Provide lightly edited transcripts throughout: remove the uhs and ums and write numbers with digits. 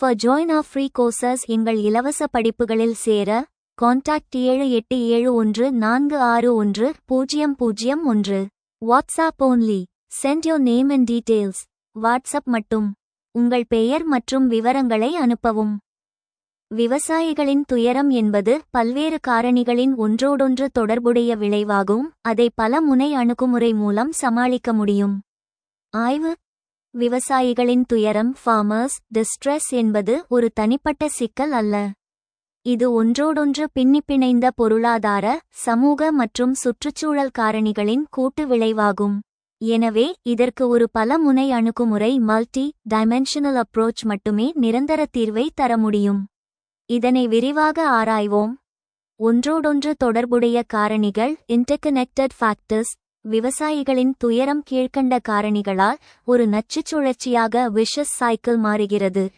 For join our free courses எங்கள் இலவச படிப்புகளில் சேர contact 7871461001. WhatsApp only. Send your name and details. WhatsApp மட்டும். உங்கள் பெயர் மற்றும் விவரங்களை அனுப்பவும். விவசாயிகளின் துயரம் என்பது பல்வேறு காரணிகளின் ஒன்றோடொன்று தொடர்புடைய விளைவாகும். அதை பல முனை அணுகுமுறை மூலம் சமாளிக்க முடியும். ஆய்வு. விவசாயிகளின் துயரம் farmers distress என்பது ஒரு தனிப்பட்ட சிக்கல் அல்ல. இது ஒன்றோடொன்று பின்னிப்பிணைந்த பொருளாதார, சமூக மற்றும் சுற்றுச்சூழல் காரணிகளின் கூட்டு விளைவாகும். எனவே இதற்கு ஒரு பல முனை அணுகுமுறை மல்டி டைமென்ஷனல் அப்ரோச் மட்டுமே நிரந்தர தீர்வை தர முடியும். இதனை விரிவாக ஆராய்வோம். ஒன்றோடொன்று தொடர்புடைய காரணிகள் இன்டர்கனெக்டட் ஃபேக்டர்ஸ். விவசாயிகளின் துயரம் கீழ்க்கண்ட காரணிகளால் ஒரு நச்சுச் சுழற்சியாக விஷஸ் சைக்கிள் மாறுகிறது.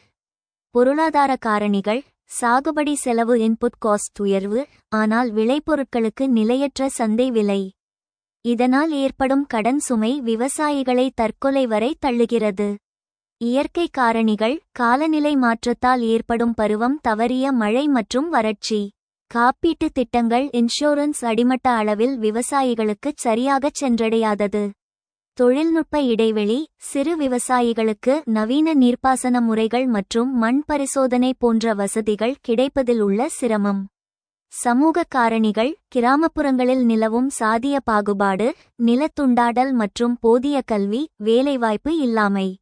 பொருளாதார காரணிகள். சாகுபடி செலவு இன்புட் காஸ்ட் உயர்வு, ஆனால் விளைபொருட்களுக்கு நிலையற்ற சந்தை விலை. இதனால் ஏற்படும் கடன் சுமை விவசாயிகளை தற்கொலை வரை தள்ளுகிறது. இயற்கை காரணிகள். காலநிலை மாற்றத்தால் ஏற்படும் பருவம் தவறிய மழை மற்றும் வறட்சி. காப்பீட்டு திட்டங்கள் இன்சூரன்ஸ் அடிமட்ட அளவில் விவசாயிகளுக்குச் சரியாகச் சென்றடையாதது. தொழில்நுட்ப இடைவெளி. சிறு விவசாயிகளுக்கு நவீன நீர்ப்பாசன முறைகள் மற்றும் மண் பரிசோதனை போன்ற வசதிகள் கிடைப்பதில் உள்ள சிரமம். சமூக காரணிகள். கிராமப்புறங்களில் நிலவும் சாதிய பாகுபாடு, நிலத்துண்டாடல் மற்றும் போதிய கல்வி, வேலைவாய்ப்பு இல்லாமை.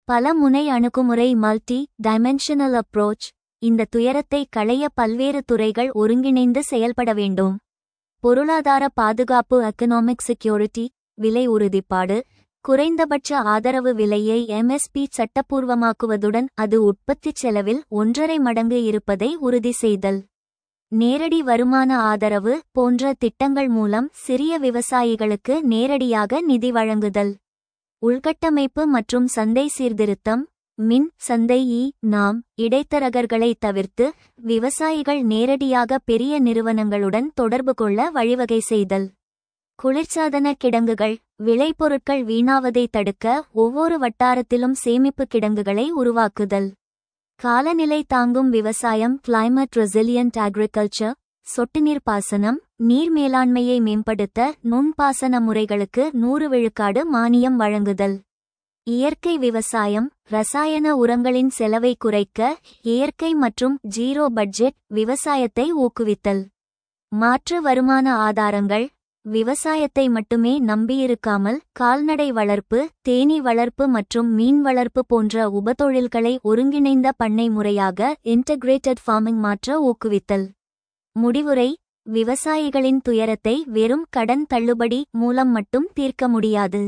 பல முனை அணுகுமுறை மல்டி டைமென்ஷனல் அப்ரோச். இந்த துயரத்தை களைய பல்வேறு துறைகள் ஒருங்கிணைந்து செயல்பட வேண்டும். பொருளாதார பாதுகாப்பு எக்கனாமிக் செக்யூரிட்டி. விலை உறுதிப்பாடு. குறைந்தபட்ச ஆதரவு விலையை எம்எஸ்பி சட்டப்பூர்வமாக்குவதுடன் அது உற்பத்திச் செலவில் 1.5 மடங்கு இருப்பதை உறுதி செய்தல். நேரடி வருமான ஆதரவு போன்ற திட்டங்கள் மூலம் சிறிய விவசாயிகளுக்கு நேரடியாக நிதி வழங்குதல். உள்கட்டமைப்பு மற்றும் சந்தை சீர்திருத்தம். மின் சந்தை நாம் இடைத்தரகர்களை தவிர்த்து விவசாயிகள் நேரடியாக பெரிய நிறுவனங்களுடன் தொடர்பு கொள்ள வழிவகை செய்தல். குளிர்சாதன கிடங்குகள். விளைபொருட்கள் வீணாவதை தடுக்க ஒவ்வொரு வட்டாரத்திலும் சேமிப்பு கிடங்குகளை உருவாக்குதல். காலநிலை தாங்கும் விவசாயம் கிளைமேட் ரெசிலியன்ட் அக்ரிகல்ச்சர். சொட்டுநீர் பாசனம். நீர் மேலாண்மையை மேம்படுத்த நுண்பாசன முறைகளுக்கு 100 விழுக்காடு மானியம் வழங்குதல். இயற்கை விவசாயம். ரசாயன உரங்களின் செலவை குறைக்க இயற்கை மற்றும் ஜீரோ பட்ஜெட் விவசாயத்தை ஊக்குவித்தல். மாற்று வருமான ஆதாரங்கள். விவசாயத்தை மட்டுமே நம்பியிருக்காமல் கால்நடை வளர்ப்பு, தேனீ வளர்ப்பு மற்றும் மீன் வளர்ப்பு போன்ற உபதொழில்களை ஒருங்கிணைந்த பண்ணை முறையாக இன்டகிரேட்டட் ஃபார்மிங் மாற்ற ஊக்குவித்தல். முடிவுரை. விவசாயிகளின் துயரத்தை வெறும் கடன் தள்ளுபடி மூலம் மட்டும் தீர்க்க முடியாது.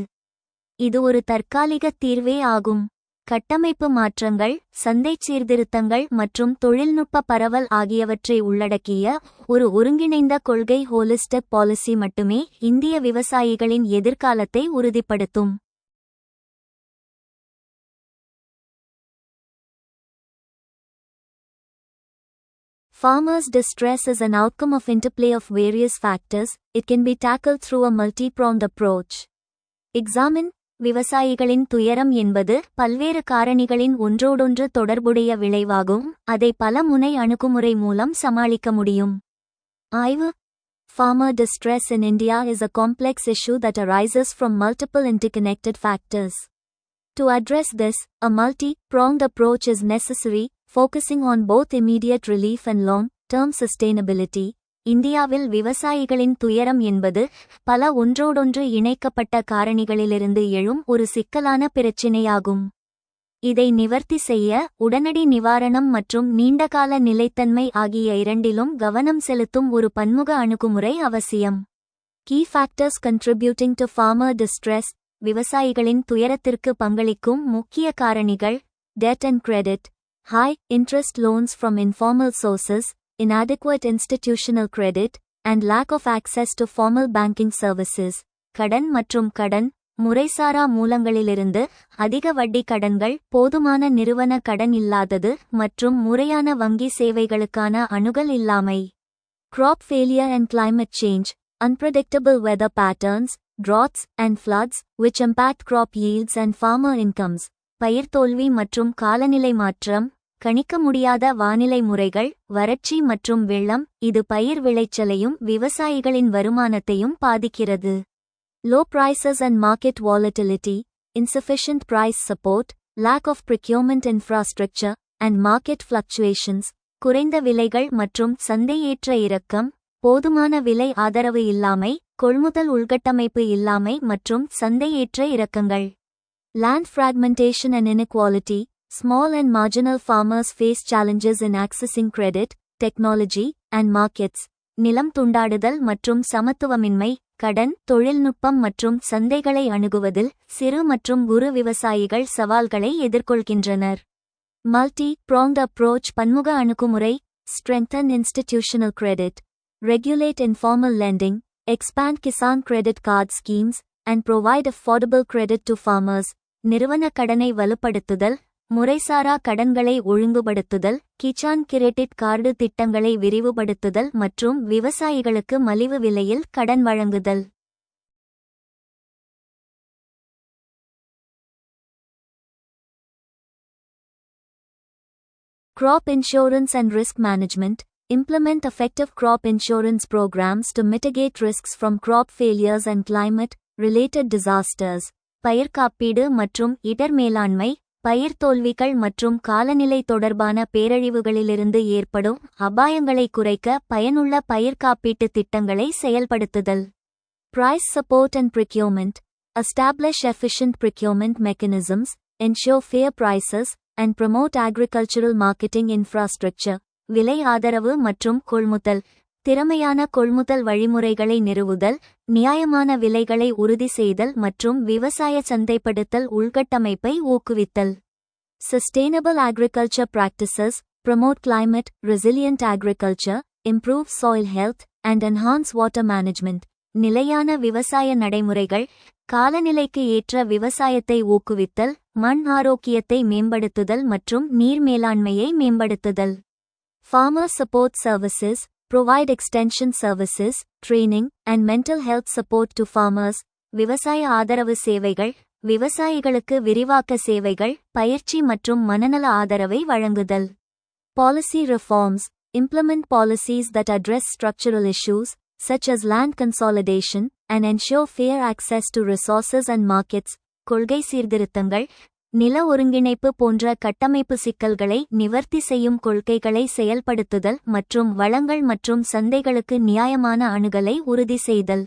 இது ஒரு தற்காலிக தீர்வே ஆகும். கட்டமைப்பு மாற்றங்கள், சந்தை சீர்திருத்தங்கள் மற்றும் தொழில்நுட்ப பரவல் ஆகியவற்றை உள்ளடக்கிய ஒரு ஒருங்கிணைந்த கொள்கை ஹோலிஸ்டிக் பாலிசி மட்டுமே இந்திய விவசாயிகளின் எதிர்காலத்தை உறுதிப்படுத்தும். Farmers' distress is an outcome of interplay of various factors. It can be tackled through a multi-pronged approach. Examine. விவசாயிகளின் துயரம் என்பது பல்வேறு காரணிகளின் ஒன்றோடொன்று தொடர்புடைய விளைவாகும். அதை பல முனை அணுகுமுறை மூலம் சமாளிக்க முடியும். ஆய்வு. Farmer distress in India is a complex issue that arises from multiple interconnected factors. To address this, a multi-pronged approach is necessary, focusing on both immediate relief and long-term sustainability. இந்தியாவில் விவசாயிகளின் துயரம் என்பது பல ஒன்றோடொன்று இணைக்கப்பட்ட காரணிகளிலிருந்து எழும் ஒரு சிக்கலான பிரச்சினையாகும். இதை நிவர்த்தி செய்ய உடனடி நிவாரணம் மற்றும் நீண்டகால நிலைத்தன்மை ஆகிய இரண்டிலும் கவனம் செலுத்தும் ஒரு பன்முக அணுகுமுறை அவசியம். Key factors contributing to farmer distress. விவசாயிகளின் துயரத்திற்கு பங்களிக்கும் முக்கிய காரணிகள். Debt and credit. High interest loans from informal sources, inadequate institutional credit, and lack of access to formal banking services. கடன் மற்றும் கடன் முறைசாரா மூலங்களிலிருந்து அதிக வட்டி கடன்கள், போதுமான நிறுவன கடன் இல்லாதது மற்றும் முறையான வங்கி சேவைகளுக்கான அணுகல் இல்லாமை. Crop failure and climate change. Unpredictable weather patterns, droughts and floods, which impact crop yields and farmer incomes. பயிர் தோல்வி மற்றும் காலநிலை மாற்றம், கணிக்க முடியாத வானிலை முறைகள், வறட்சி மற்றும் வெள்ளம், இது பயிர் விளைச்சலையும் விவசாயிகளின் வருமானத்தையும் பாதிக்கிறது. Low prices and market volatility, insufficient price support, lack of procurement infrastructure, and market fluctuations, குறைந்த விலைகள் மற்றும் சந்தை ஏற்ற இறக்கம், போதுமான விலை ஆதரவு இல்லாமை, கொள்முதல் உள்கட்டமைப்பு இல்லாமை மற்றும் சந்தை ஏற்ற இறக்கங்கள். Land fragmentation and inequality, small and marginal farmers face challenges in accessing credit, technology, and markets. நிலம் துண்டாடுதல் மற்றும் சமத்துவமின்மை, கடன், தொழில்நுட்பம் மற்றும் சந்தைகளை அணுகுவதில் சிறு மற்றும் குறு விவசாயிகள் சவால்களை எதிர்கொள்கின்றனர். Multi-pronged approach, பன்முக அணுகுமுறை, strengthen institutional credit, regulate informal lending, expand Kisan credit card schemes, and provide affordable credit to farmers. நிறுவன கடனை வலுப்படுத்துதல், முறைசாரா கடன்களை ஒழுங்குபடுத்துதல், கிசான் கிரெடிட் கார்டு திட்டங்களை விரிவுபடுத்துதல் மற்றும் விவசாயிகளுக்கு மலிவு விலையில் கடன் வழங்குதல். Crop insurance and risk management. Implement effective crop insurance programs to mitigate risks from crop failures and climate-related disasters. பயிர் காப்பீடு மற்றும் இடர் மேலாண்மை, பயிர் தோல்விகள் மற்றும் காலநிலை தொடர்பான பேரழிவுகளிலிருந்து ஏற்படும் அபாயங்களை குறைக்க பயனுள்ள பயிர் காப்பீட்டு திட்டங்களை செயல்படுத்துதல். Price support and procurement. Establish efficient procurement mechanisms, ensure fair prices, and promote agricultural marketing infrastructure. விலை ஆதரவு மற்றும் கொள்முதல். திறமையான கொள்முதல் வழிமுறைகளை நிறுவுதல், நியாயமான விலைகளை உறுதி செய்தல் மற்றும் விவசாய சந்தைப்படுத்தல் உள்கட்டமைப்பை ஊக்குவித்தல். Sustainable agriculture practices, promote climate resilient agriculture, improve soil health, and enhance water management. நிலையான விவசாய நடைமுறைகள், காலநிலைக்கு ஏற்ற விவசாயத்தை ஊக்குவித்தல், மண் ஆரோக்கியத்தை மேம்படுத்துதல் மற்றும் நீர் மேலாண்மையை மேம்படுத்துதல். Farmer support services, provide extension services, training, and mental health support to farmers. விவசாய ஆதரவு சேவைகள், விவசாயிகளுக்கு விரிவாக்க சேவைகள், பயிற்சி மற்றும் மனநல ஆதரவை வழங்குதல். Policy reforms. Implement policies that address structural issues, such as land consolidation, and ensure fair access to resources and markets. கொள்கை சீர்திருத்தங்கள், நில ஒருங்கிணைப்பு போன்ற கட்டமைப்பு சிக்கல்களை நிவர்த்தி செய்யும் கொள்கைகளை செயல்படுத்துதல் மற்றும் வளங்கள் மற்றும் சந்தைகளுக்கு நியாயமான அணுகலை உறுதி செய்தல்.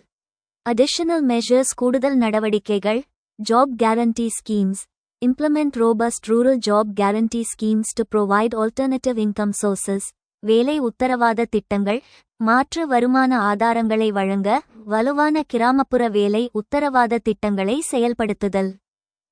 Additional measures, கூடுதல் நடவடிக்கைகள். Job guarantee schemes. Implement robust rural job guarantee schemes to provide alternative income sources. வேலை உத்தரவாத திட்டங்கள், மாற்று வருமான ஆதாரங்களை வழங்க வலுவான கிராமப்புற வேலை உத்தரவாத திட்டங்களை செயல்படுத்துதல்.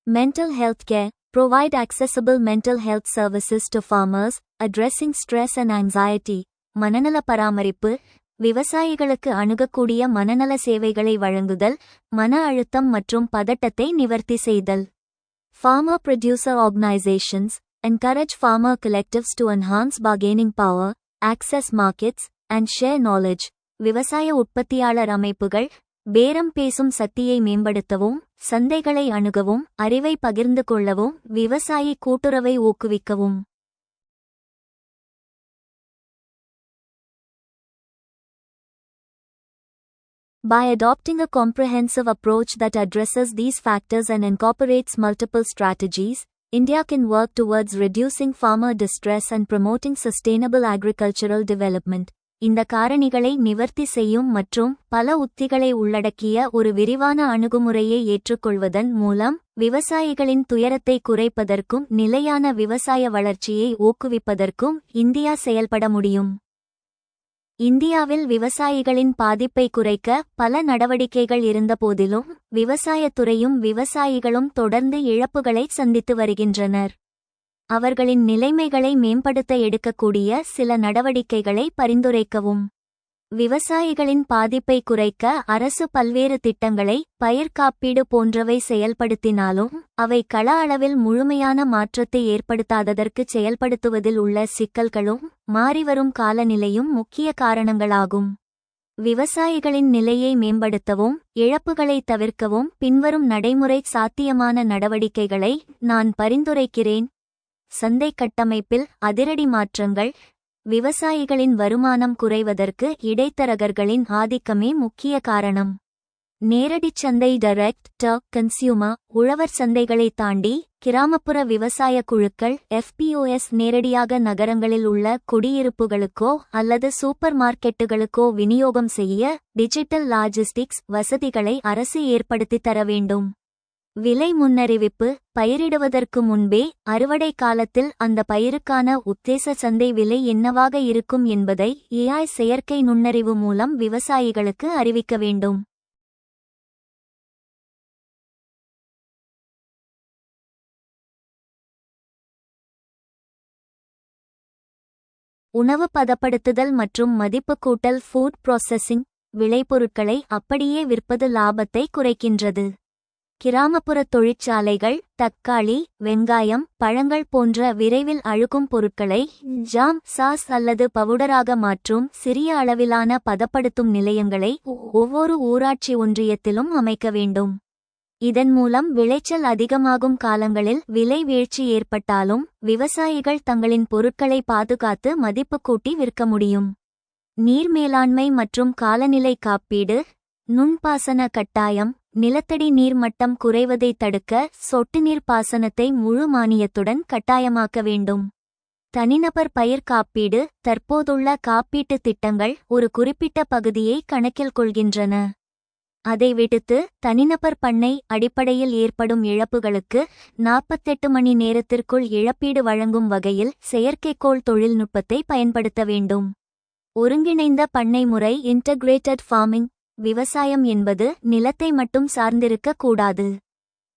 Mental health care. Provide accessible mental health services to farmers, addressing stress and anxiety. மனநல பராமரிப்பு, விவசாயிகளுக்கு அணுகக்கூடிய மனநல சேவைகளை வழங்குதல், மன அழுத்தம் மற்றும் பதட்டத்தை நிவர்த்தி செய்தல். Farmer producer organizations. Encourage farmer collectives to enhance bargaining power, access markets, and share knowledge. விவசாய உற்பத்தியாளர் அமைப்புகள், பேரம் பேசும் சக்தியை மேம்படுத்தவும், சந்தைகளை அணுகவும், அறிவை பகிர்ந்து கொள்ளவும், விவசாயி கூட்டுறவை ஊக்குவிக்கவும். By adopting a comprehensive approach that addresses these factors and incorporates multiple strategies, India can work towards reducing farmer distress and promoting sustainable agricultural development. இந்த காரணிகளை நிவர்த்தி செய்யும் மற்றும் பல உத்திகளை உள்ளடக்கிய ஒரு விரிவான அணுகுமுறையை ஏற்றுக்கொள்வதன் மூலம் விவசாயிகளின் துயரத்தை குறைப்பதற்கும் நிலையான விவசாய வளர்ச்சியை ஊக்குவிப்பதற்கும் இந்தியா செயல்பட முடியும். இந்தியாவில் விவசாயிகளின் பாதிப்பை குறைக்க பல நடவடிக்கைகள் இருந்தபோதிலும் விவசாயத்துறையும் விவசாயிகளும் தொடர்ந்து இழப்புகளை சந்தித்து வருகின்றனர். அவர்களின் நிலைமைகளை மேம்படுத்த எடுக்கக்கூடிய சில நடவடிக்கைகளை பரிந்துரைக்கவும். விவசாயிகளின் பாதிப்பை குறைக்க அரசு பல்வேறு திட்டங்களை, பயிர் காப்பீடு போன்றவை செயல்படுத்தினாலும் அவை கள அளவில் முழுமையான மாற்றத்தை ஏற்படுத்தாததற்கு செயல்படுத்துவதில் உள்ள சிக்கல்களும் மாறிவரும் காலநிலையும் முக்கிய காரணங்களாகும். விவசாயிகளின் நிலையை மேம்படுத்தவும் இழப்புகளை தவிர்க்கவும் பின்வரும் நடைமுறை சாத்தியமான நடவடிக்கைகளை நான் பரிந்துரைக்கிறேன். சந்தை கட்டமைப்பில் அதிரடி மாற்றங்கள். விவசாயிகளின் வருமானம் குறைவதற்கு இடைத்தரகர்களின் ஆதிக்கமே முக்கிய காரணம். நேரடிச் சந்தை டைரக்ட் டு கன்சியூமர் உழவர் சந்தைகளை தாண்டி கிராமப்புற விவசாய குழுக்கள் FPOs நேரடியாக நகரங்களில் உள்ள குடியிருப்புகளுக்கோ அல்லது சூப்பர் மார்க்கெட்டுகளுக்கோ விநியோகம் செய்ய டிஜிட்டல் லாஜிஸ்டிக்ஸ் வசதிகளை அரசு ஏற்படுத்தித் தர வேண்டும். விலை முன்னறிவிப்பு. பயிரிடுவதற்கு முன்பே அறுவடை காலத்தில் அந்த பயிருக்கான உத்தேச சந்தை விலை என்னவாக இருக்கும் என்பதை AI செயற்கை நுண்ணறிவு மூலம் விவசாயிகளுக்கு அறிவிக்க வேண்டும். உணவு பதப்படுத்துதல் மற்றும் மதிப்பு கூட்டல் ஃபுட் ப்ராசஸிங். விளைபொருட்களை அப்படியே விற்பது லாபத்தை குறைக்கின்றது. கிராமப்புற தொழிற்சாலைகள் தக்காளி, வெங்காயம், பழங்கள் போன்ற விரைவில் அழுகும் பொருட்களை ஜாம், சாஸ் அல்லது பவுடராக மாற்றும் சிறிய அளவிலான பதப்படுத்தும் நிலையங்களை ஒவ்வொரு ஊராட்சி ஒன்றியத்திலும் அமைக்க வேண்டும். இதன் மூலம் விளைச்சல் அதிகமாகும் காலங்களில் விலை வீழ்ச்சி ஏற்பட்டாலும் விவசாயிகள் தங்களின் பொருட்களை பாதுகாத்து மதிப்பு கூட்டி விற்க முடியும். நீர் மேலாண்மை மற்றும் காலநிலை காப்பீடு. நுண்பாசன கட்டாயம். நிலத்தடி நீர் மட்டம் குறைவதை தடுக்க சொட்டுநீர் பாசனத்தை முழு மானியத்துடன் கட்டாயமாக்க வேண்டும். தனிநபர் பயிர் காப்பீடு. தற்போதுள்ள காப்பீட்டு திட்டங்கள் ஒரு குறிப்பிட்ட பகுதியை கணக்கில் கொள்கின்றன. அதை விடுத்து தனிநபர் பண்ணை அடிப்படையில் ஏற்படும் இழப்புகளுக்கு 48 மணி நேரத்திற்குள் இழப்பீடு வழங்கும் வகையில் செயற்கைக்கோள் தொழில்நுட்பத்தை பயன்படுத்த வேண்டும். ஒருங்கிணைந்த பண்ணை முறை இன்டகிரேட்டட் ஃபார்மிங். விவசாயம் என்பது நிலத்தை மட்டும் சார்ந்திருக்க கூடாது.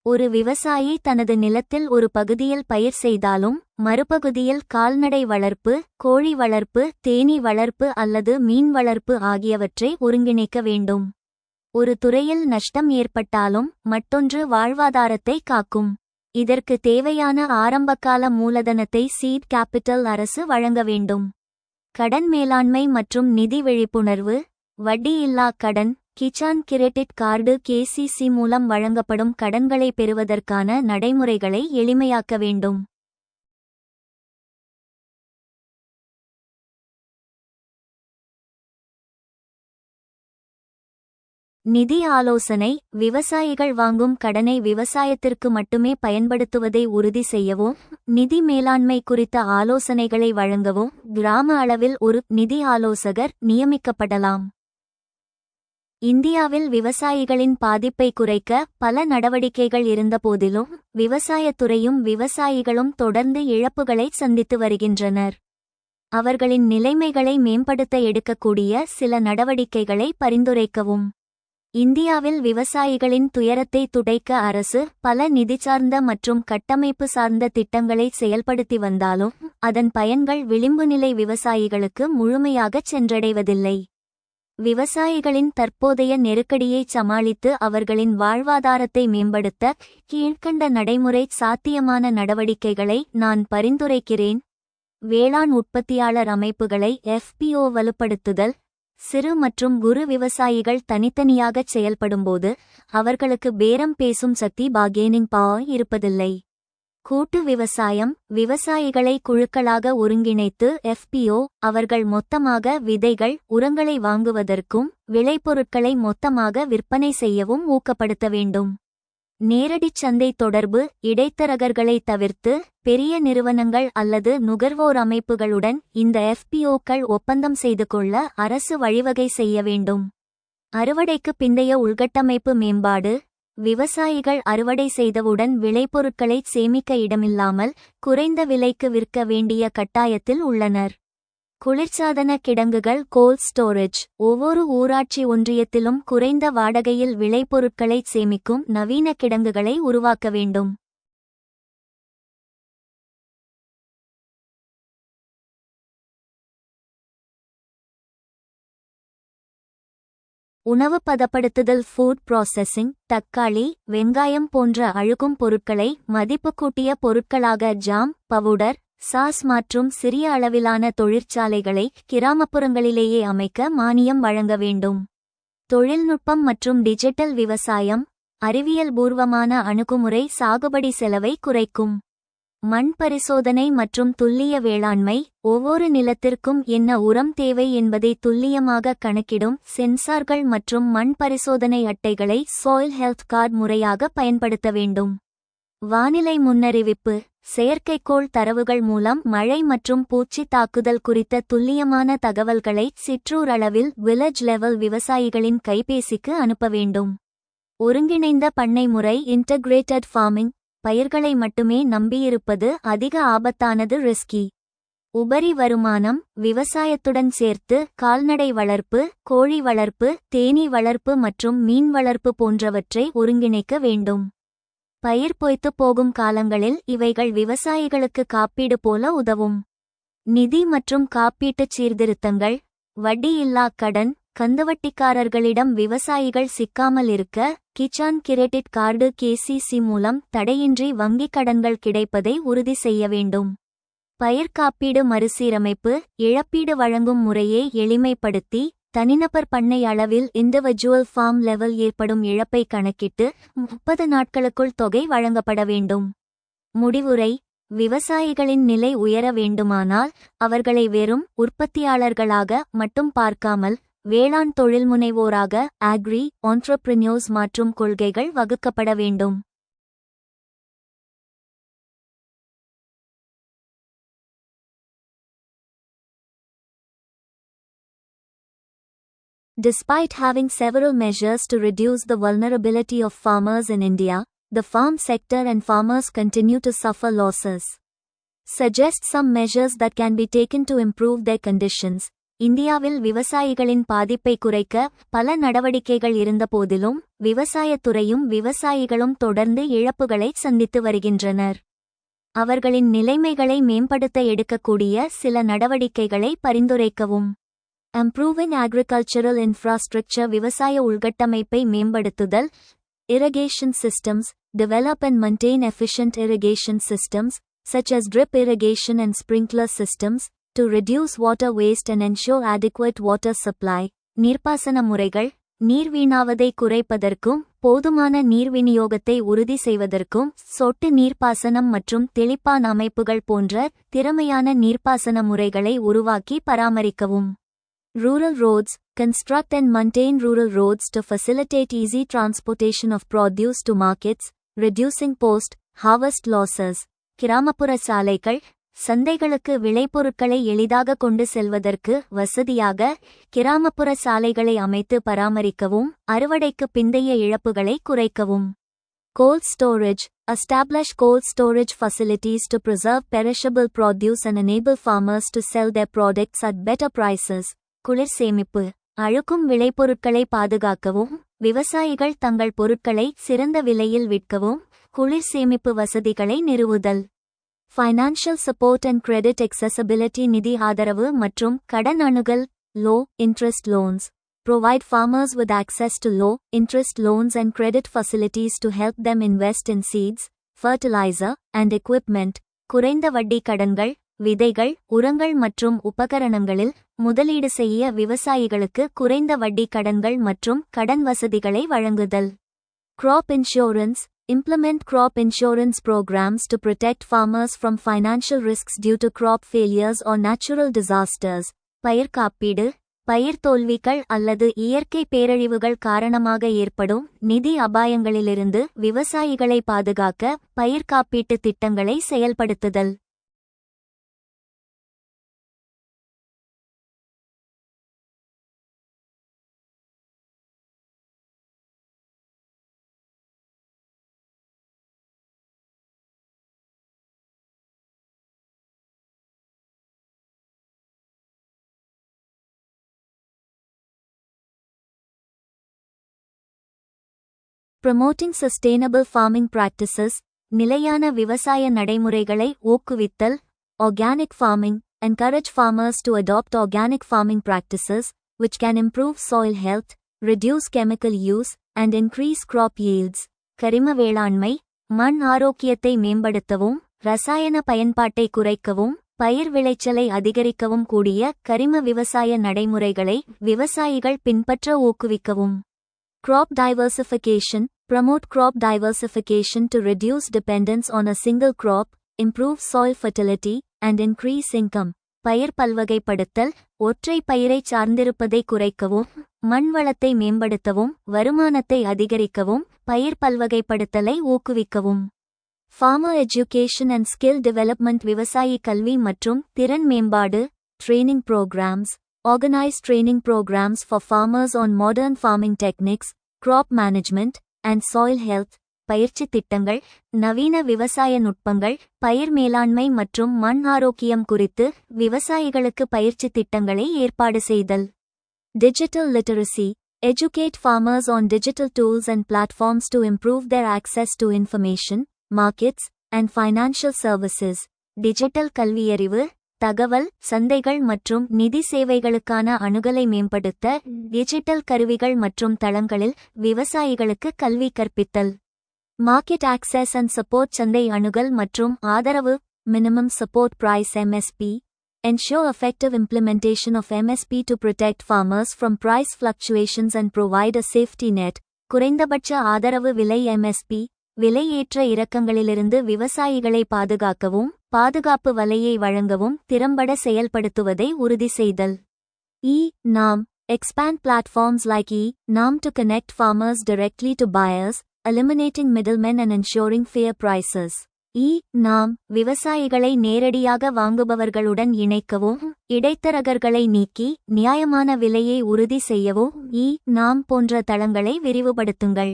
ஒரு விவசாயி தனது நிலத்தில் ஒரு பகுதியில் பயிர் செய்தாலும் மறுபகுதியில் கால்நடை வளர்ப்பு, கோழி வளர்ப்பு, தேனீ வளர்ப்பு அல்லது மீன் வளர்ப்பு ஆகியவற்றை ஒருங்கிணைக்க வேண்டும். ஒரு துறையில் நஷ்டம் ஏற்பட்டாலும் மற்றொன்று வாழ்வாதாரத்தை காக்கும். இதற்கு தேவையான ஆரம்பகால மூலதனத்தை சீட் கேபிட்டல் அரசு வழங்க வேண்டும். கடன் மேலாண்மை மற்றும் நிதி விழிப்புணர்வு. வட்டியில்லா கடன், கிசான் கிரெடிட் கார்டு KCC மூலம் வழங்கப்படும் கடன்களை பெறுவதற்கான நடைமுறைகளை எளிமையாக்க வேண்டும். நிதி ஆலோசனை. விவசாயிகள் வாங்கும் கடனை விவசாயத்திற்கு மட்டுமே பயன்படுத்துவதை உறுதி செய்யவும் நிதி மேலாண்மை குறித்த ஆலோசனைகளை வழங்கவும் கிராம அளவில் ஒரு நிதி ஆலோசகர் நியமிக்கப்படலாம். இந்தியாவில் விவசாயிகளின் பாதிப்பை குறைக்க பல நடவடிக்கைகள் இருந்தபோதிலும் விவசாயத்துறையும் விவசாயிகளும் தொடர்ந்து இழப்புகளை சந்தித்து வருகின்றனர். அவர்களின் நிலைமைகளை மேம்படுத்த எடுக்கக்கூடிய சில நடவடிக்கைகளை பரிந்துரைக்கவும். இந்தியாவில் விவசாயிகளின் துயரத்தை துடைக்க அரசு பல நிதிசார்ந்த மற்றும் கட்டமைப்பு சார்ந்த திட்டங்களை செயல்படுத்தி வந்தாலும் அதன் பயன்கள் விளிம்புநிலை விவசாயிகளுக்கு முழுமையாகச் சென்றடைவதில்லை. விவசாயிகளின் தற்போதைய நெருக்கடியை சமாளித்து அவர்களின் வாழ்வாதாரத்தை மேம்படுத்த கீழ்க்கண்ட நடைமுறை சாத்தியமான நடவடிக்கைகளை நான் பரிந்துரைக்கிறேன். வேளாண் உற்பத்தியாளர் அமைப்புகளை FPO வலுப்படுத்துதல். சிறு மற்றும் குறு விவசாயிகள் தனித்தனியாகச் செயல்படும்போது அவர்களுக்கு பேரம் பேசும் சக்தி பார்கெனிங் பவர் இருப்பதில்லை. கூட்டு விவசாயம். விவசாயிகளை குழுக்களாக ஒருங்கிணைத்து FPO அவர்கள் மொத்தமாக விதைகள், உரங்களை வாங்குவதற்கும் விளைபொருட்களை மொத்தமாக விற்பனை செய்யவும் ஊக்கப்படுத்த வேண்டும். நேரடிச் சந்தை தொடர்பு. இடைத்தரகர்களை தவிர்த்து பெரிய நிறுவனங்கள் அல்லது நுகர்வோர் அமைப்புகளுடன் இந்த FPOக்கள் ஒப்பந்தம் செய்து கொள்ள அரசு வழிவகை செய்ய வேண்டும். அறுவடைக்கு பிந்தைய உள்கட்டமைப்பு மேம்பாடு. விவசாயிகள் அறுவடை செய்தவுடன் விளைபொருட்களை சேமிக்க இடமில்லாமல் குறைந்த விலைக்கு விற்க வேண்டிய கட்டாயத்தில் உள்ளனர். குளிர்சாதன கிடங்குகள் கோல்ட் ஸ்டோரேஜ். ஒவ்வொரு ஊராட்சி ஒன்றியத்திலும் குறைந்த வாடகையில் விளைபொருட்களை சேமிக்கும் நவீன கிடங்குகளை உருவாக்க வேண்டும். உணவு பதப்படுத்துதல் ஃபுட் ப்ராசஸிங். தக்காளி, வெங்காயம் போன்ற அழுகும் பொருட்களை மதிப்பு கூட்டிய பொருட்களாக ஜாம், பவுடர், சாஸ் மற்றும் சிறிய அளவிலான தொழிற்சாலைகளை கிராமப்புறங்களிலேயே அமைக்க மானியம் வழங்க வேண்டும். தொழில்நுட்பம் மற்றும் டிஜிட்டல் விவசாயம். அறிவியல் பூர்வமான அணுகுமுறை சாகுபடி செலவை குறைக்கும். மண் பரிசோதனை மற்றும் துல்லிய வேளாண்மை. ஒவ்வொரு நிலத்திற்கும் என்ன உரம் தேவை என்பதை துல்லியமாக கணக்கிடும் சென்சார்கள் மற்றும் மண் பரிசோதனை அட்டைகளை சாயில் ஹெல்த் கார்டு முறையாக பயன்படுத்த வேண்டும். வானிலை முன்னறிவிப்பு. செயற்கைக்கோள் தரவுகள் மூலம் மழை மற்றும் பூச்சி தாக்குதல் குறித்த துல்லியமான தகவல்களை சிற்றூர் அளவில் வில்லேஜ் லெவல் விவசாயிகளின் கைபேசிக்கு அனுப்ப வேண்டும். ஒருங்கிணைந்த பண்ணை முறை இன்டகிரேட்டட் ஃபார்மிங். பயிர்களை மட்டுமே நம்பியிருப்பது அதிக ஆபத்தானது, ரிஸ்கி. உபரி வருமானம். விவசாயத்துடன் சேர்த்து கால்நடை வளர்ப்பு, கோழி வளர்ப்பு, தேனீ வளர்ப்பு மற்றும் மீன் வளர்ப்பு போன்றவற்றை ஒருங்கிணைக்க வேண்டும். பயிர் பொய்த்து போகும் காலங்களில் இவைகள் விவசாயிகளுக்கு காப்பீடு போல உதவும். நிதி மற்றும் காப்பீட்டுச் சீர்திருத்தங்கள். வட்டியில்லா கடன். கந்துவட்டிக்காரர்களிடம் விவசாயிகள் சிக்காமல் இருக்க கிசான் கிரெடிட் கார்டு கேசிசி மூலம் தடையின்றி வங்கிக் கடன்கள் கிடைப்பதை உறுதி செய்ய வேண்டும். பயிர் காப்பீடு மறுசீரமைப்பு. இழப்பீடு வழங்கும் முறையை எளிமைப்படுத்தி தனிநபர் பண்ணை அளவில் இண்டிவிஜுவல் ஃபார்ம் லெவல் ஏற்படும் இழப்பை கணக்கிட்டு 30 நாட்களுக்குள் தொகை வழங்கப்பட வேண்டும். முடிவுரை. விவசாயிகளின் நிலை உயர வேண்டுமானால் அவர்களை வெறும் உற்பத்தியாளர்களாக மட்டும் பார்க்காமல் வேளாண் தொழில்முனைவோராக ஆக்ரி ஆண்டர்பிரினியர்ஸ் மாற்றும் கொள்கைகள் வகுக்கப்பட வேண்டும். Despite having several measures to reduce the vulnerability of farmers in India, the farm sector and farmers continue to suffer losses. Suggest some measures that can be taken to improve their conditions. இந்தியாவில் விவசாயிகளின் பாதிப்பை குறைக்க பல நடவடிக்கைகள் இருந்தபோதிலும் விவசாயத்துறையும் விவசாயிகளும் தொடர்ந்து இழப்புகளை சந்தித்து வருகின்றனர். அவர்களின் நிலைமைகளை மேம்படுத்த எடுக்கக்கூடிய சில நடவடிக்கைகளை பரிந்துரைக்கவும். Improving agricultural infrastructure. விவசாய உள்கட்டமைப்பை மேம்படுத்துதல். Irrigation systems. Develop and maintain efficient irrigation systems, such as drip irrigation and sprinkler systems, to reduce water waste and ensure adequate water supply. நீர்ப்பாசன முறைகள். நீர் வீணாவதை குறைப்பதற்கும் போதுமான நீர் விநியோகத்தை உறுதி செய்வதற்கும் சொட்டு நீர்ப்பாசனம் மற்றும் தெளிப்பான் அமைப்புகள் போன்ற திறமையான நீர்ப்பாசன முறைகளை உருவாக்கி பராமரிக்கவும். Rural roads. Construct and maintain rural roads to facilitate easy transportation of produce to markets, reducing post-harvest losses. கிராமப்புற சாலைகள். சந்தைகளுக்கு விளைபொருட்களை எளிதாக கொண்டு செல்வதற்கு வசதியாக கிராமப்புற சாலைகளை அமைத்து பராமரிக்கவும் அறுவடைக்கு பிந்தைய இழப்புகளை குறைக்கவும். Cold storage. Establish cold storage facilities to preserve perishable produce and enable farmers to sell their products at better prices. குளிர் சேமிப்பு. அழுக்கும் விளைபொருட்களை பாதுகாக்கவும் விவசாயிகள் தங்கள் பொருட்களை சிறந்த விலையில் விற்கவும் குளிர் சேமிப்பு வசதிகளை நிறுவுதல். Financial support and credit accessibility. நிதி ஆதரவு மற்றும் கடன் அணுகல். Low interest loans. Provide farmers with access to low interest loans and credit facilities to help them invest in seeds, fertilizer, and equipment. குறைந்த வட்டி கடன்கள். விதைகள், உரங்கள் மற்றும் உபகரணங்களில் முதலீடு செய்ய விவசாயிகளுக்கு குறைந்த வட்டி கடன்கள் மற்றும் கடன் வசதிகளை வழங்குதல். Crop insurance. Implement crop insurance programs to protect farmers from financial risks due to crop failures or natural disasters. பயிர் காப்பீடு. பயிர் தோல்விகள் அல்லது இயற்கை பேரழிவுகள் காரணமாக ஏற்படும் நிதி அபாயங்களிலிருந்து விவசாயிகளை பாதுகாக்க பயிர் காப்பீட்டு திட்டங்களை செயல்படுத்துதல். Promoting sustainable farming practices. நிலையான விவசாய நடைமுறைகளை ஊக்குவித்தல். Organic farming. Encourage farmers to adopt organic farming practices, which can improve soil health, reduce chemical use, and increase crop yields. கரிம வேளாண்மை. மண் ஆரோக்கியத்தை மேம்படுத்தவும் ரசாயன பயன்பாட்டை குறைக்கவும் பயிர் விளைச்சலை அதிகரிக்கவும் கூடிய கரிம விவசாய நடைமுறைகளை விவசாயிகள் பின்பற்ற ஊக்குவிக்கவும். Crop diversification. Promote crop diversification to reduce dependence on a single crop, improve soil fertility, and increase income. பயிர் பல்வகைப்படுத்தல் ஒற்றை பயிரை சார்ந்திருப்பதை குறைக்கவும் மண் வளத்தை மேம்படுத்தவும் வருமானத்தை அதிகரிக்கவும் பயிர் பல்வகைப்படுத்தலை ஊக்குவிக்கவும். Farmer education and skill development. விவசாயி கல்வி மற்றும் திறன் மேம்பாடு training programs. Organize training programs for farmers on modern farming techniques, crop management, and soil health. பயிற்சி திட்டங்கள் நவீன விவசாய நுட்பங்கள் பயிர் மேலாண்மை மற்றும் மண் ஆரோக்கியம் குறித்து விவசாயிகளுக்கு பயிற்சி திட்டங்களை ஏற்பாடு செய்தல். Digital literacy. Educate farmers on digital tools and platforms to improve their access to information, markets, and financial services. Digital கல்வியறிவு தகவல் சந்தைகள் மற்றும் நிதி சேவைகளுக்கான அணுகலை மேம்படுத்த டிஜிட்டல் கருவிகள் மற்றும் தளங்களில் விவசாயிகளுக்கு கல்வி கற்பித்தல். Market access and support. சந்தை அணுகல் மற்றும் ஆதரவு. Minimum support price MSP. Ensure effective implementation of MSP to protect farmers from price fluctuations and provide a safety net. குறைந்தபட்ச ஆதரவு விலை MSP. விலை ஏற்ற இறக்கங்களிலிருந்து விவசாயிகளை பாதுகாக்கவும் பாதுகாப்பு வலையை வழங்கவும் திறம்பட செயல்படுத்துவதை உறுதி செய்தல். E-NAM. Expand platforms like E-NAM to connect farmers directly to buyers, eliminating middlemen and ensuring fair prices. E-NAM விவசாயிகளை நேரடியாக வாங்குபவர்களுடன் இணைக்கவும் இடைத்தரகர்களை நீக்கி நியாயமான விலையை உறுதி செய்யவும் E-NAM போன்ற தளங்களை விரிவுபடுத்துங்கள்.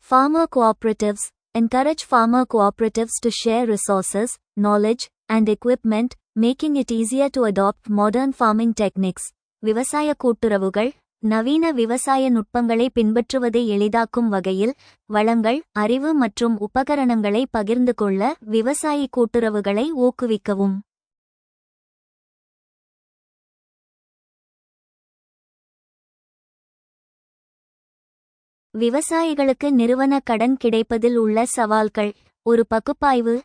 Farmer cooperatives. Encourage farmer cooperatives to share resources, knowledge, and equipment, making it easier to adopt modern farming techniques. விவசாய கூட்டுறவுகள் நவீன விவசாய நுட்பங்களை பின்பற்றுவதை எளிதாக்கும் வகையில் வளங்கள் அறிவு மற்றும் உபகரணங்களை பகிர்ந்து கொள்ள விவசாயி கூட்டுறவுகளை ஊக்குவிக்கவும். விவசாயிகளுக்கு நிறுவன கடன் கிடைப்பதில் உள்ள சவால்கள். ஒரு பகுப்பாய்வு.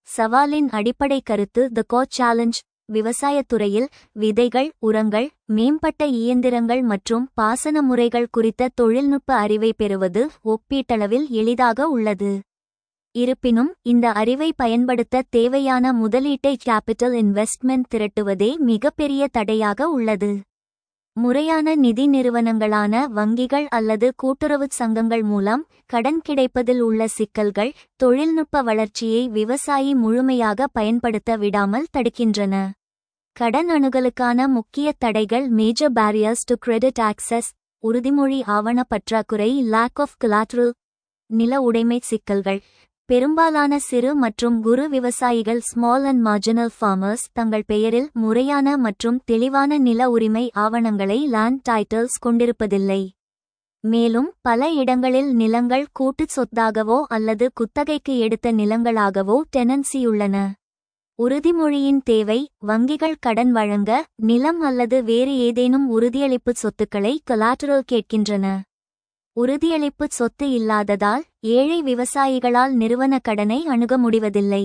சவாலின் அடிப்படை கருத்து. The core challenge. விவசாயத்துறையில் விதைகள் உரங்கள் மேம்பட்ட இயந்திரங்கள் மற்றும் பாசன முறைகள் குறித்த தொழில்நுட்ப அறிவை பெறுவது ஒப்பீட்டளவில் எளிதாக உள்ளது. இருப்பினும் இந்த அறிவை பயன்படுத்த தேவையான முதலீட்டை கேபிட்டல் இன்வெஸ்ட்மெண்ட் திரட்டுவதே மிகப்பெரிய தடையாக உள்ளது. முறையான நிதி நிறுவனங்களான வங்கிகள் அல்லது கூட்டுறவுச் சங்கங்கள் மூலம் கடன் கிடைப்பதில் உள்ள சிக்கல்கள் தொழில்நுட்ப வளர்ச்சியை விவசாயி முழுமையாக பயன்படுத்த விடாமல் தடுக்கின்றன. கடன் அணுகலுக்கான முக்கிய தடைகள். Major barriers to credit access. உறுதிமொழி ஆவண பற்றாக்குறை. Lack of collateral. நில உடைமை சிக்கல்கள். பெரும்பாலான சிறு மற்றும் குறு விவசாயிகள் ஸ்மால் அண்ட் மார்ஜினல் ஃபார்மர்ஸ் தங்கள் பெயரில் முறையான மற்றும் தெளிவான நில உரிமை ஆவணங்களை லேண்ட் டைட்டில்ஸ் கொண்டிருப்பதில்லை. மேலும் பல இடங்களில் நிலங்கள் கூட்டுச் சொத்தாகவோ அல்லது குத்தகைக்கு எடுத்த நிலங்களாகவோ டெனன்சியுள்ளன. உறுதிமொழியின் தேவை. வங்கிகள் கடன் வழங்க நிலம் அல்லது வேறு ஏதேனும் உறுதியளிப்பு சொத்துக்களை கொலாட்டரல் கேட்கின்றன. உறுதியளிப்பு சொத்து இல்லாததால் ஏழை விவசாயிகளால் நிறுவன கடனை அணுக முடிவதில்லை.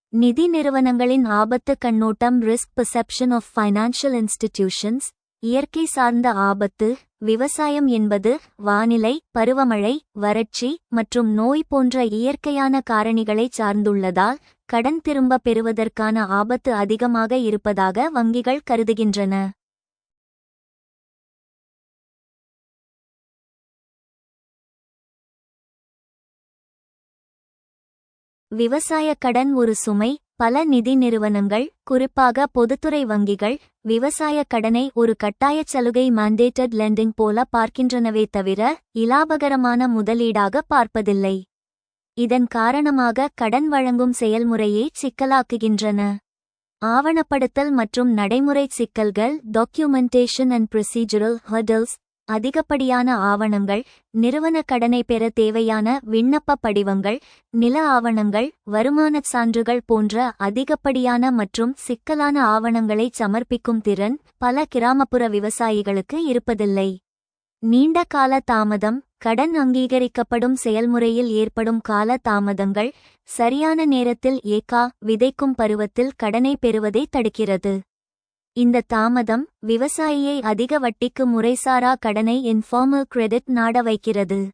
நிதி நிறுவனங்களின் ஆபத்து கண்ணோட்டம். Risk perception of financial institutions. இயற்கை சார்ந்த ஆபத்து. விவசாயம் என்பது வானிலை பருவமழை வறட்சி மற்றும் நோய் போன்ற இயற்கையான காரணிகளை சார்ந்துள்ளதால் கடன் திரும்ப பெறுவதற்கான ஆபத்து அதிகமாக இருப்பதாக வங்கிகள் கருதுகின்றன. விவசாய கடன் ஒரு சுமை. பல நிதி நிறுவனங்கள் குறிப்பாக பொதுத்துறை வங்கிகள் விவசாய கடனை ஒரு கட்டாயச் சலுகை மாண்டேட்டட் லெண்டிங் போல பார்க்கின்றனவே தவிர இலாபகரமான முதலீடாக பார்ப்பதில்லை. இதன் காரணமாக கடன் வழங்கும் செயல்முறையை சிக்கலாக்குகின்றன. ஆவணப்படுத்தல் மற்றும் நடைமுறை சிக்கல்கள். Documentation and procedural hurdles. அதிகப்படியான ஆவணங்கள் நிறுவன கடனை பெற தேவையான விண்ணப்ப படிவங்கள் நில ஆவணங்கள் வருமானச் சான்றுகள் போன்ற அதிகப்படியான மற்றும் சிக்கலான ஆவணங்களை சமர்ப்பிக்கும் திறன் பல கிராமப்புற விவசாயிகளுக்கு இருப்பதில்லை. நீண்ட கால தாமதம். கடன் அங்கீகரிக்கப்படும் செயல்முறையில் ஏற்படும் கால தாமதங்கள் சரியான நேரத்தில் விதைக்கும் பருவத்தில் கடனை பெறுவதை தடுக்கிறது. இந்த தாமதம் விவசாயியை அதிக வட்டிக்கு முறைசாரா கடனை இன்ஃபார்மல் கிரெடிட் நாட வைக்கிறது.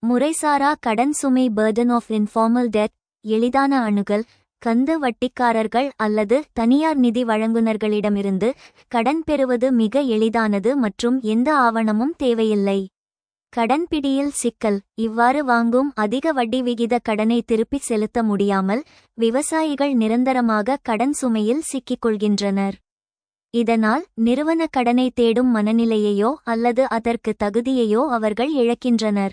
முறைசாரா கடன் சுமை பர்டன் ஆஃப் இன்ஃபார்மல் டெட் எளிதான அணுகல் கந்து வட்டிக்காரர்கள் அல்லது தனியார் நிதி வழங்குனர்களிடமிருந்து கடன் பெறுவது மிக எளிதானது மற்றும் எந்த ஆவணமும் தேவையில்லை. கடன் பிடியில் சிக்கல் இவ்வாறு வாங்கும் அதிக வட்டி விகித கடனை திருப்பிச் செலுத்த முடியாமல் விவசாயிகள் நிரந்தரமாக கடன் சுமையில் சிக்கிக்கொள்கின்றனர். இதனால் நிறுவன கடனை தேடும் மனநிலையையோ அல்லது அதற்கு தகுதியையோ அவர்கள் இழக்கின்றனர்.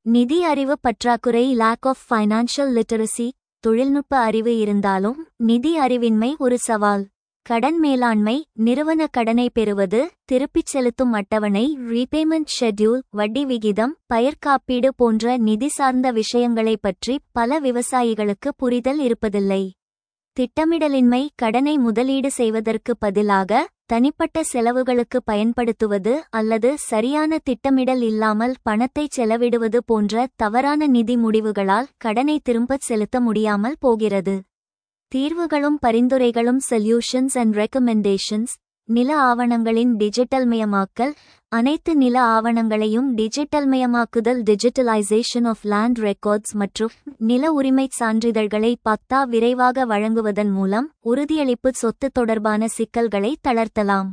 நிதி அறிவு பற்றாக்குறை லேக் ஆஃப் ஃபைனான்ஷியல் லிட்டரசி. தொழில்நுட்ப அறிவு இருந்தாலும் நிதி அறிவின்மை ஒரு சவால். கடன் மேலாண்மை நிறுவன கடனை பெறுவது திருப்பிச் செலுத்தும் அட்டவணை ரீபேமெண்ட் ஷெட்யூல் வட்டி விகிதம் பயிர் காப்பீடு போன்ற நிதி சார்ந்த விஷயங்களைப் பற்றி பல விவசாயிகளுக்கு புரிதல் இருப்பதில்லை. திட்டமிடலின்மை கடனை முதலீடு செய்வதற்கு பதிலாக தனிப்பட்ட செலவுகளுக்கு பயன்படுத்துவது அல்லது சரியான திட்டமிடல் இல்லாமல் பணத்தை செலவிடுவது போன்ற தவறான நிதி முடிவுகளால் கடனை திரும்பச் செலுத்த முடியாமல் போகிறது. தீர்வுகளும் பரிந்துரைகளும் சொல்யூஷன்ஸ் அண்ட் ரெக்கமெண்டேஷன்ஸ். நில ஆவணங்களின் டிஜிட்டல்மயமாக்கல் அனைத்து நில ஆவணங்களையும் டிஜிட்டல்மயமாக்குதல் டிஜிட்டலைசேஷன் ஆஃப் லேண்ட் ரெக்கார்ட்ஸ் மற்றும் நில உரிமைச் சான்றிதழ்களை விரைவாக வழங்குவதன் மூலம் உறுதியளிப்பு சொத்து தொடர்பான சிக்கல்களை தளர்த்தலாம்.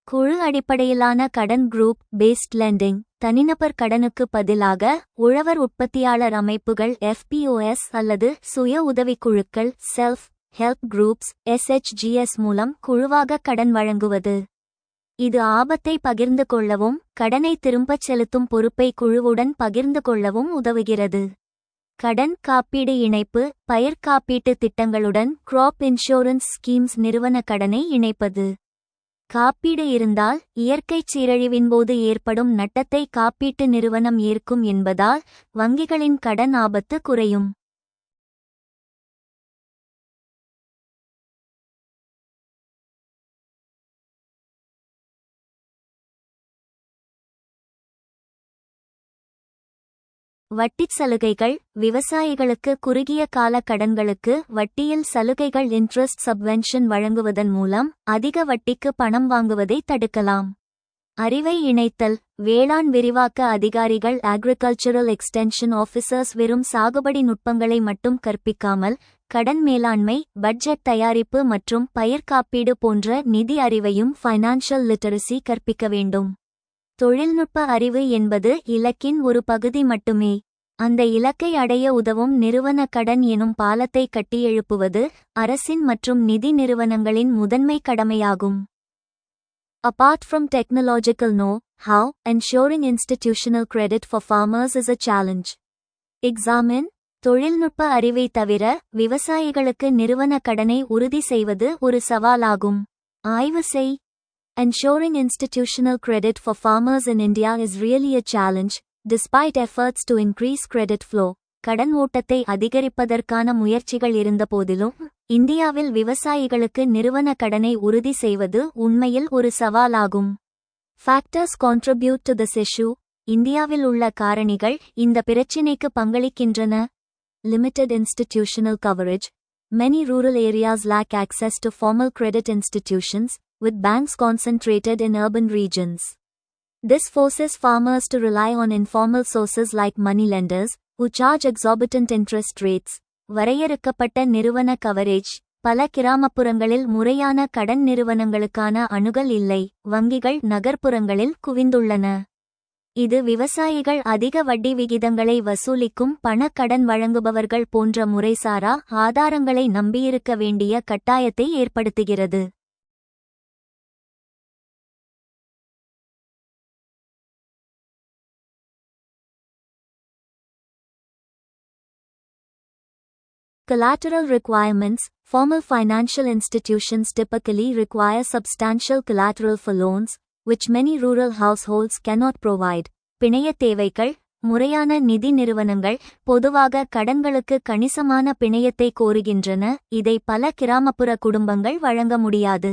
குழு அடிப்படையிலான கடன் குரூப் பேஸ்ட் லெண்டிங் தனிநபர் கடனுக்கு பதிலாக உழவர் உற்பத்தியாளர் அமைப்புகள் FPOS அல்லது சுய உதவிக்குழுக்கள் செல்ஃப் ஹெல்ப் குரூப்ஸ் SHGS மூலம் குழுவாக கடன் வழங்குவது. இது ஆபத்தை பகிர்ந்து கொள்ளவும் கடனை திரும்பச் செலுத்தும் பொறுப்பை குழுவுடன் பகிர்ந்து கொள்ளவும் உதவுகிறது. கடன் காப்பீடு இணைப்பு பயிர் காப்பீட்டு திட்டங்களுடன் கிராப் இன்சூரன்ஸ் ஸ்கீம்ஸ் நிறுவன கடனை இணைப்பது. காப்பீடு இருந்தால் இயற்கைச் சீரழிவின்போது ஏற்படும் நட்டத்தை காப்பீட்டு நிறுவனம் ஏற்கும் என்பதால் வங்கிகளின் கடன் ஆபத்து குறையும். வட்டிச் சலுகைகள் விவசாயிகளுக்கு குறுகிய கால கடன்களுக்கு வட்டியில் சலுகைகள் இன்ட்ரெஸ்ட் சப்வென்ஷன் வழங்குவதன் மூலம் அதிக வட்டிக்கு பணம் வாங்குவதை தடுக்கலாம். அறிவை இணைத்தல் வேளாண் விரிவாக்க அதிகாரிகள் அக்ரிகல்ச்சரல் எக்ஸ்டென்ஷன் ஆஃபீஸர்ஸ் வெறும் சாகுபடி நுட்பங்களை மட்டும் கற்பிக்காமல் கடன் மேலாண்மை பட்ஜெட் தயாரிப்பு மற்றும் பயிர் காப்பீடு போன்ற நிதி அறிவையும் ஃபைனான்ஷியல் லிட்டரசி கற்பிக்க வேண்டும். தொழில்நுட்ப அறிவு என்பது இலக்கின் ஒரு பகுதி மட்டுமே. அந்த இலக்கை அடைய உதவும் நிறுவன கடன் எனும் பாலத்தை கட்டியெழுப்புவது அரசின் மற்றும் நிதி நிறுவனங்களின் முதன்மை கடமையாகும். Apart from technological know-how, ensuring institutional credit for farmers is a challenge. Examine தொழில்நுட்ப அறிவை தவிர விவசாயிகளுக்கு நிறுவன கடனை உறுதி செய்வது ஒரு சவாலாகும். ஆய்வு செய். Ensuring institutional credit for farmers in India is really a challenge, despite efforts to increase credit flow. கடன் ஓட்டத்தை அதிகரிப்பதற்கான முயற்சிகள் இருந்தபோதிலும் இந்தியாவில் விவசாயிகளுக்கு நிறுவன கடனை உறுதி செய்வது உண்மையில் ஒரு சவாலாகும். Factors contribute to this issue. இந்தியாவில் உள்ள காரணிகள் இந்த பிரச்சினைக்கு பங்களிக்கின்றன. Limited institutional coverage. Many rural areas lack access to formal credit institutions, with banks concentrated in urban regions. This forces farmers to rely on informal sources like moneylenders, who charge exorbitant interest rates. வரையறுக்கப்பட்ட நிறுவன coverage பல கிராமப்புறங்களில் முறையான கடன் நிறுவனங்களுக்கான அணுகல் இல்லை. வங்கிகள் நகர்ப்புறங்களில் குவிந்துள்ளன. இது விவசாயிகள் அதிக வட்டி விகிதங்களை வசூலிக்கும் பண கடன் வழங்குபவர்கள் போன்ற முறைசாரா ஆதாரங்களை நம்பியிருக்க வேண்டிய கட்டாயத்தை ஏற்படுத்துகிறது. Collateral requirements. Formal financial institutions typically require substantial collateral for loans, which many rural households cannot provide. பிணைய தேவைகள் முறையான நிதி நிறுவனங்கள் பொதுவாக கடன்களுக்கு கணிசமான பிணையத்தை கோருகின்றன, இதை பல கிராமப்புற குடும்பங்கள் வழங்க முடியாது.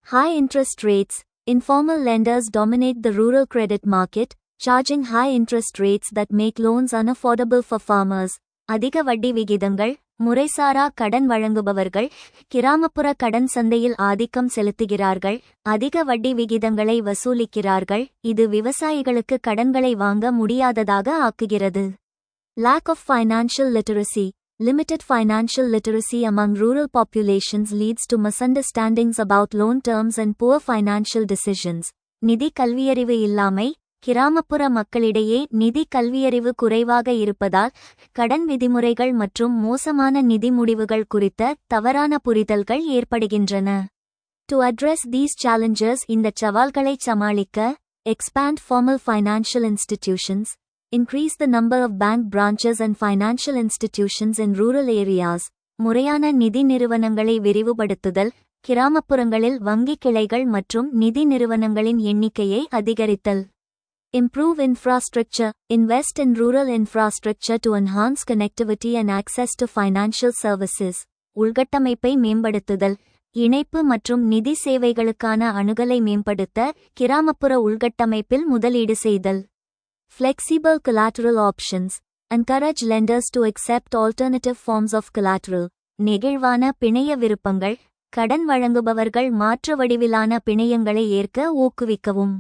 High interest rates. Informal lenders dominate the rural credit market, charging high interest rates that make loans unaffordable for farmers. அதிக வட்டி விகிதங்கள். முறைசாரா கடன் வழங்குபவர்கள் கிராமப்புற கடன் சந்தையில் ஆதிக்கம் செலுத்துகிறார்கள், அதிக வட்டி விகிதங்களை வசூலிக்கிறார்கள், இது விவசாயிகளுக்கு கடன்களை வாங்க முடியாததாக ஆக்குகிறது. Lack of financial literacy. Limited financial literacy among rural populations leads to misunderstandings about loan terms and poor financial decisions. நிதி கல்வியறிவு இல்லாமை. கிராமப்புற மக்களிடையே நிதி கல்வியறிவு குறைவாக இருப்பதால் கடன் விதிமுறைகள் மற்றும் மோசமான நிதி முடிவுகள் குறித்த தவறான புரிதல்கள் ஏற்படுகின்றன. To address these challenges, இந்த சவால்களைச் சமாளிக்க expand formal financial institutions, increase the number of bank branches and financial institutions in rural areas. முறையான நிதி நிறுவனங்களை விரிவுபடுத்துதல், கிராமப்புறங்களில் வங்கி கிளைகள் மற்றும் நிதி நிறுவனங்களின் எண்ணிக்கையை அதிகரித்தல். Improve infrastructure. Invest in rural infrastructure to enhance connectivity and access to financial services. உள்கட்டமைப்பை மேம்படுத்துதல், இணைப்பு மற்றும் நிதி சேவைகளுக்கான அணுகலை மேம்படுத்த கிராமப்புற உள்கட்டமைப்பில் முதலீடு செய்தல். Flexible collateral options. Encourage lenders to accept alternative forms of collateral. நெகிழ்வான பிணைய விருப்பங்கள். கடன் வழங்குபவர்கள் மாற்று வடிவிலான பிணையங்களை ஏற்க ஊக்குவிக்கவும்.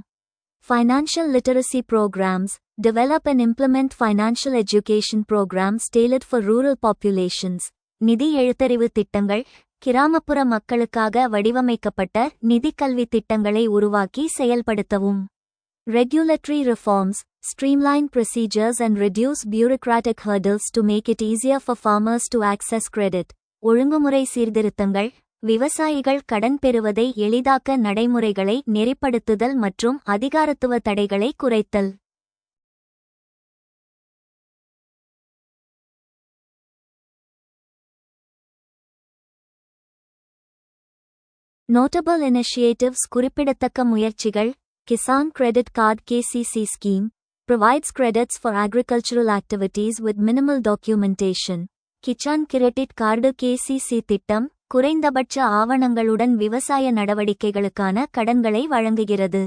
Financial literacy programs. Develop and implement financial education programs tailored for rural populations. நிதி எழுத்தறிவு திட்டங்கள். கிராமப்புற மக்களுக்காக வடிவமைக்கப்பட்ட நிதி கல்வி திட்டங்களை உருவாக்கி செயல்படுத்தவும். Regulatory reforms. Streamline procedures and reduce bureaucratic hurdles to make it easier for farmers to access credit. ஒழுங்குமுறை சீர்திருத்தங்கள். விவசாயிகள் கடன் பெறுவதை எளிதாக்க நடைமுறைகளை நெறிப்படுத்துதல் மற்றும் அதிகாரத்துவ தடைகளை குறைத்தல். Notable initiatives. குறிப்பிடத்தக்க முயற்சிகள். Kisan Credit Card (KCC) scheme provides credits for agricultural activities with minimal documentation. Kisan Credit Card (KCC) திட்டம் குறைந்தபட்ச ஆவணங்களுடன் விவசாய நடவடிக்கைகளுக்கான கடன்களை வழங்குகிறது.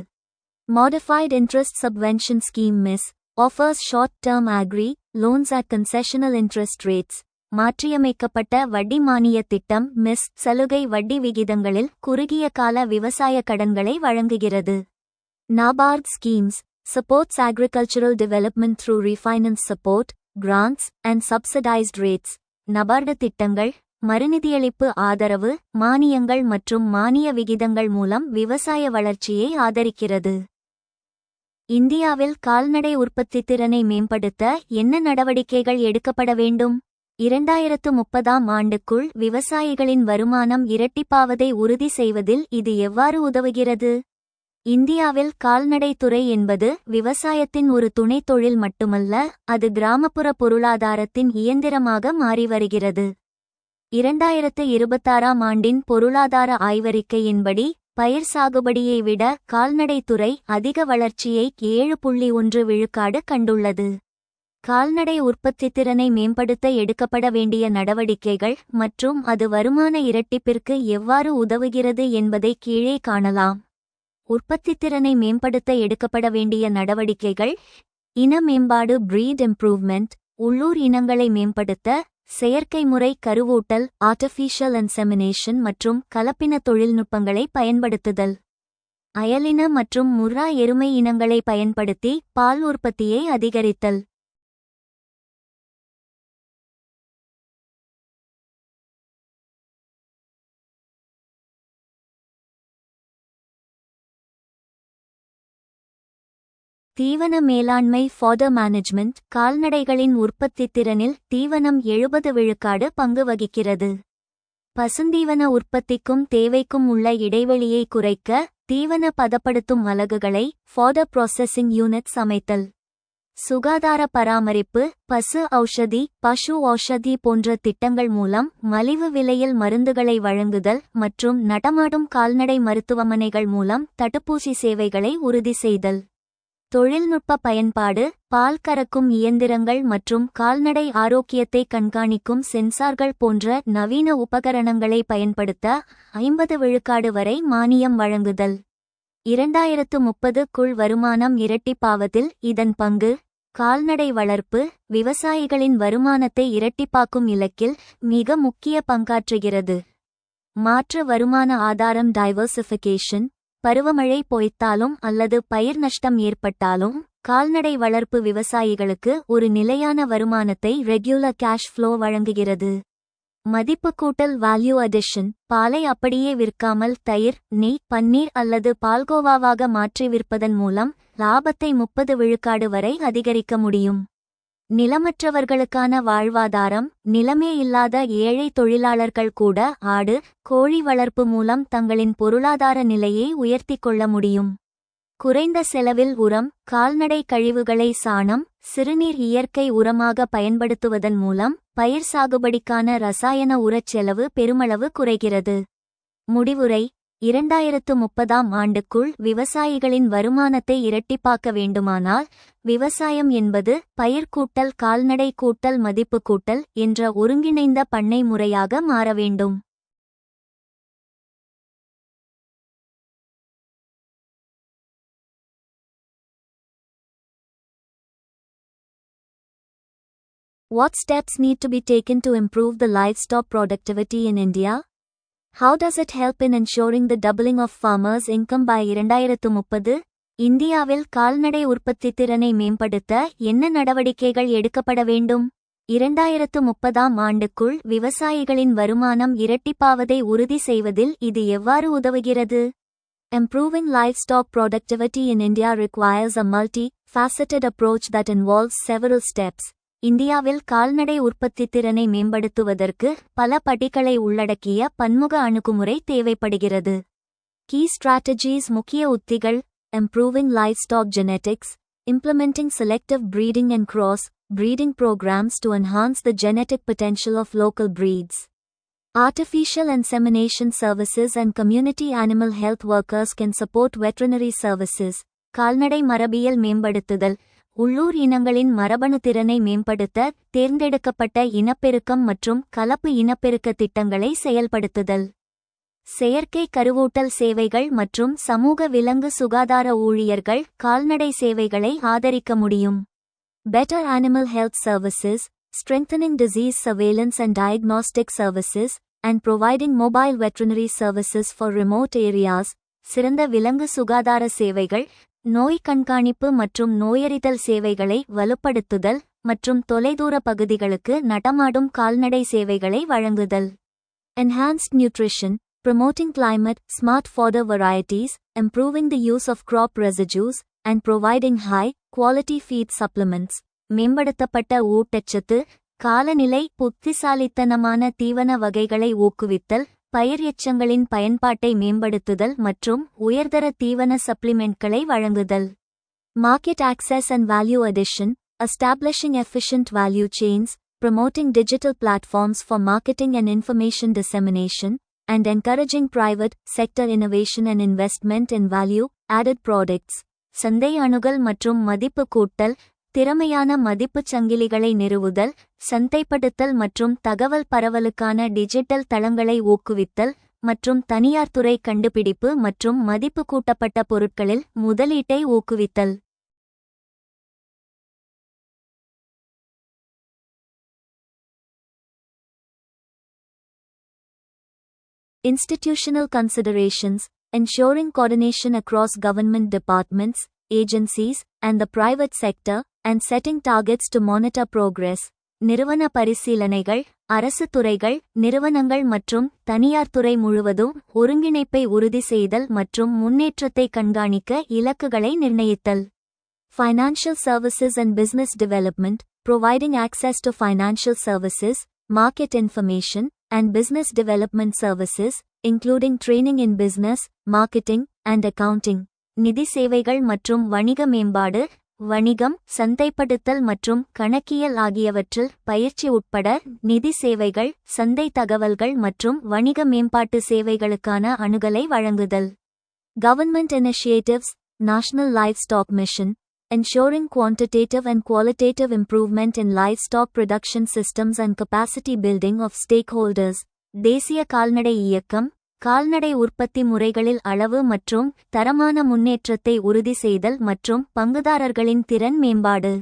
Modified Interest Subvention Scheme (MIS) offers short-term agri loans at concessional interest rates. மாற்றியமைக்கப்பட்ட வட்டி மானிய திட்டம் (MIS) சலுகை வட்டி விகிதங்களில் குறுகிய கால விவசாய கடன்களை வழங்குகிறது. NABARD schemes supports agricultural development through refinance support, grants, and subsidized rates. NABARD திட்டங்கள் மறுநிதியளிப்பு ஆதரவு, மானியங்கள் மற்றும் மானிய விகிதங்கள் மூலம் விவசாய வளர்ச்சியை ஆதரிக்கிறது. இந்தியாவில் கால்நடை உற்பத்தி திறனை மேம்படுத்த என்ன நடவடிக்கைகள் எடுக்கப்பட வேண்டும்? 2030ஆம் ஆண்டுக்குள் விவசாயிகளின் வருமானம் இரட்டிப்பாவதை உறுதி செய்வதில் இது எவ்வாறு உதவுகிறது? இந்தியாவில் கால்நடை துறை என்பது விவசாயத்தின் ஒரு துணைத் தொழில் மட்டுமல்ல, அது கிராமப்புற பொருளாதாரத்தின் இயந்திரமாக மாறி வருகிறது. 2026ஆம் ஆண்டின் பொருளாதார ஆய்வறிக்கையின்படி பயிர் சாகுபடியை விட கால்நடை துறை அதிக வளர்ச்சியை 7.1 விழுக்காடு கண்டுள்ளது. கால்நடை உற்பத்தி திறனை மேம்படுத்த எடுக்கப்பட வேண்டிய நடவடிக்கைகள் மற்றும் அது வருமான இரட்டிப்பிற்கு எவ்வாறு உதவுகிறது என்பதை கீழே காணலாம். உற்பத்தித்திறனை மேம்படுத்த எடுக்கப்பட வேண்டிய நடவடிக்கைகள்: இன மேம்பாடு breed improvement, உள்ளூர் இனங்களை மேம்படுத்த செயற்கை முறை கருவூட்டல் artificial insemination மற்றும் கலப்பின தொழில்நுட்பங்களை பயன்படுத்துதல். அயலின மற்றும் முர்ரா எருமை இனங்களை பயன்படுத்தி பால் உற்பத்தியை அதிகரித்தல். தீவன மேலாண்மை fodder management. கால்நடைகளின் உற்பத்தித் திறனில் தீவனம் 70 விழுக்காடு பங்கு வகிக்கிறது. பசுந்தீவன உற்பத்திக்கும் தேவைக்கும் உள்ள இடைவெளியை குறைக்க தீவன பதப்படுத்தும் அலகுகளை fodder processing units அமைத்தல். சுகாதார பராமரிப்பு, பசு ஔஷதி போன்ற திட்டங்கள் மூலம் மலிவு விலையில் மருந்துகளை வழங்குதல் மற்றும் நடமாடும் கால்நடை மருத்துவமனைகள் மூலம் தடுப்பூசி சேவைகளை உறுதி செய்தல். தொழில்நுட்ப பயன்பாடு: பால் கறக்கும் இயந்திரங்கள் மற்றும் கால்நடை ஆரோக்கியத்தை கண்காணிக்கும் சென்சார்கள் போன்ற நவீன உபகரணங்களை பயன்படுத்த 50% வரை மானியம் வழங்குதல். 2030க்குள் வருமானம் இரட்டிப்பாவதில் இதன் பங்கு. கால்நடை வளர்ப்பு விவசாயிகளின் வருமானத்தை இரட்டிப்பாக்கும் இலக்கில் மிக முக்கிய பங்காற்றுகிறது. மாற்று வருமான ஆதாரம் டைவர்சிஃபிகேஷன்: பருவமழை பொய்த்தாலும் அல்லது பயிர் நஷ்டம் ஏற்பட்டாலும் கால்நடை வளர்ப்பு விவசாயிகளுக்கு ஒரு நிலையான வருமானத்தை ரெகுலர் கேஷ் ஃப்ளோ வழங்குகிறது. மதிப்பு கூட்டல் வேல்யூ அடிஷன்: பாலை அப்படியே விற்காமல் தயிர், நெய், பன்னீர் அல்லது பால்கோவாவாக மாற்றி விற்பதன் மூலம் லாபத்தை 30% வரை அதிகரிக்க முடியும். நிலமற்றவர்களுக்கான வாழ்வாதாரம்: நிலமே இல்லாத ஏழை தொழிலாளர்கள் கூட ஆடு, கோழி வளர்ப்பு மூலம் தங்களின் பொருளாதார நிலையை உயர்த்திக் கொள்ள முடியும். குறைந்த செலவில் உரம்: கால்நடை கழிவுகளை சாணம், சிறுநீர் இயற்கை உரமாக பயன்படுத்துவதன் மூலம் பயிர் சாகுபடிக்கான ரசாயன உரச் செலவு பெருமளவு குறைகிறது. முடிவுரை: 2030ஆம் ஆண்டுக்குள் விவசாயிகளின் வருமானத்தை இரட்டிப்பாக்க வேண்டுமானால், விவசாயம் என்பது பயிர் கூட்டல் கால்நடை கூட்டல் மதிப்பு கூட்டல் என்ற ஒருங்கிணைந்த பண்ணை முறையாக மாற வேண்டும். What steps need to be taken to improve the livestock productivity in India? How does it help in ensuring the doubling of farmers' income by 2030? இந்தியாவில் கால்நடை உற்பத்தி திறனை மேம்படுத்த என்ன நடவடிக்கைகள் எடுக்கப்பட வேண்டும்? 2030ஆம் ஆண்டுக்குள் விவசாயிகளின் வருமானம் இரட்டிப்பாவதை உறுதி செய்வதில் இது எவ்வாறு உதவுகிறது? Improving livestock productivity in India requires a multi-faceted approach that involves several steps. இந்தியாவில் கால்நடை உற்பத்தி திறனை மேம்படுத்துவதற்கு பல படிகளை உள்ளடக்கிய பன்முக அணுகுமுறை தேவைப்படுகிறது. Key strategies: முக்கிய உத்திகள். Improving livestock genetics: implementing selective breeding and cross-breeding programs to enhance the genetic potential of local breeds. Artificial insemination services and community animal health workers can support veterinary services. கால்நடை மரபியல் மேம்படுத்துதல்: உள்ளூர் இனங்களின் மரபணு திறனை மேம்படுத்த தேர்ந்தெடுக்கப்பட்ட இனப்பெருக்கம் மற்றும் கலப்பு இனப்பெருக்க திட்டங்களை செயல்படுத்துதல். செயற்கை கருவூட்டல் சேவைகள் மற்றும் சமூக விலங்கு சுகாதார ஊழியர்கள் கால்நடை சேவைகளை ஆதரிக்க முடியும். Better animal health services: strengthening disease surveillance and diagnostic services, and providing mobile veterinary services for remote areas. சிறந்த விலங்கு சுகாதார சேவைகள், நோய் கண்காணிப்பு மற்றும் நோயறிதல் சேவைகளை வலுப்படுத்துதல் மற்றும் தொலைதூர பகுதிகளுக்கு நடமாடும் கால்நடை சேவைகளை வழங்குதல். Enhanced nutrition: promoting climate-smart fodder varieties, improving the use of crop residues, and providing high-quality feed supplements. மேம்படுத்தப்பட்ட ஊட்டச்சத்து, காலநிலை புத்திசாலித்தனமான தீவன வகைகளை ஊக்குவித்தல், பயிர் எச்சங்களின் பயன்பாட்டை மேம்படுத்துதல் மற்றும் உயர்தர தீவன சப்ளிமெண்ட்களை வழங்குதல். Market access and value addition: establishing efficient value chains, promoting digital platforms for marketing and information dissemination, and encouraging private sector innovation and investment in value-added products. சந்தை அணுகல் மற்றும் மதிப்பு கூட்டல்: திறமையான மதிப்புச் சங்கிலிகளை நிறுவுதல், சந்தைப்படுத்தல் மற்றும் தகவல் பரவலுக்கான டிஜிட்டல் தளங்களை ஊக்குவித்தல், மற்றும் தனியார் துறை கண்டுபிடிப்பு மற்றும் மதிப்பு கூட்டப்பட்ட பொருட்களில் முதலீட்டை ஊக்குவித்தல். Institutional considerations: ensuring coordination across government departments, agencies, and the private sector, and setting targets to monitor progress. நிறுவன பரிசீலனைகள்: அரசு துறைகள், நிறுவனங்கள் மற்றும் தனியார் துறை முழுவதும் ஒருங்கிணைப்பை உறுதி செய்தல் மற்றும் முன்னேற்றத்தை கண்காணிக்க இலக்குகளை நிர்ணயித்தல். Financial services and business development: providing access to financial services, market information, and business development services, including training in business, marketing, and accounting. நிதி சேவைகள் மற்றும் வணிக மேம்பாடு: வணிகம், சந்தைப்படுத்தல் மற்றும் கணக்கியல் ஆகியவற்றில் பயிற்சி உட்பட நிதி சேவைகள், சந்தை தகவல்கள் மற்றும் வணிக மேம்பாட்டு சேவைகளுக்கான அணுகலை வழங்குதல். Government initiatives: National Livestock Mission: ensuring quantitative and qualitative improvement in livestock production systems and capacity building of stakeholders. தேசிய கால்நடை இயக்கம் கால்நடை உற்பத்தி முறைகளில் அளவு மற்றும் தரமான முன்னேற்றத்தை உறுதி செய்தல் மற்றும் பங்குதாரர்களின் திறன் மேம்பாடு.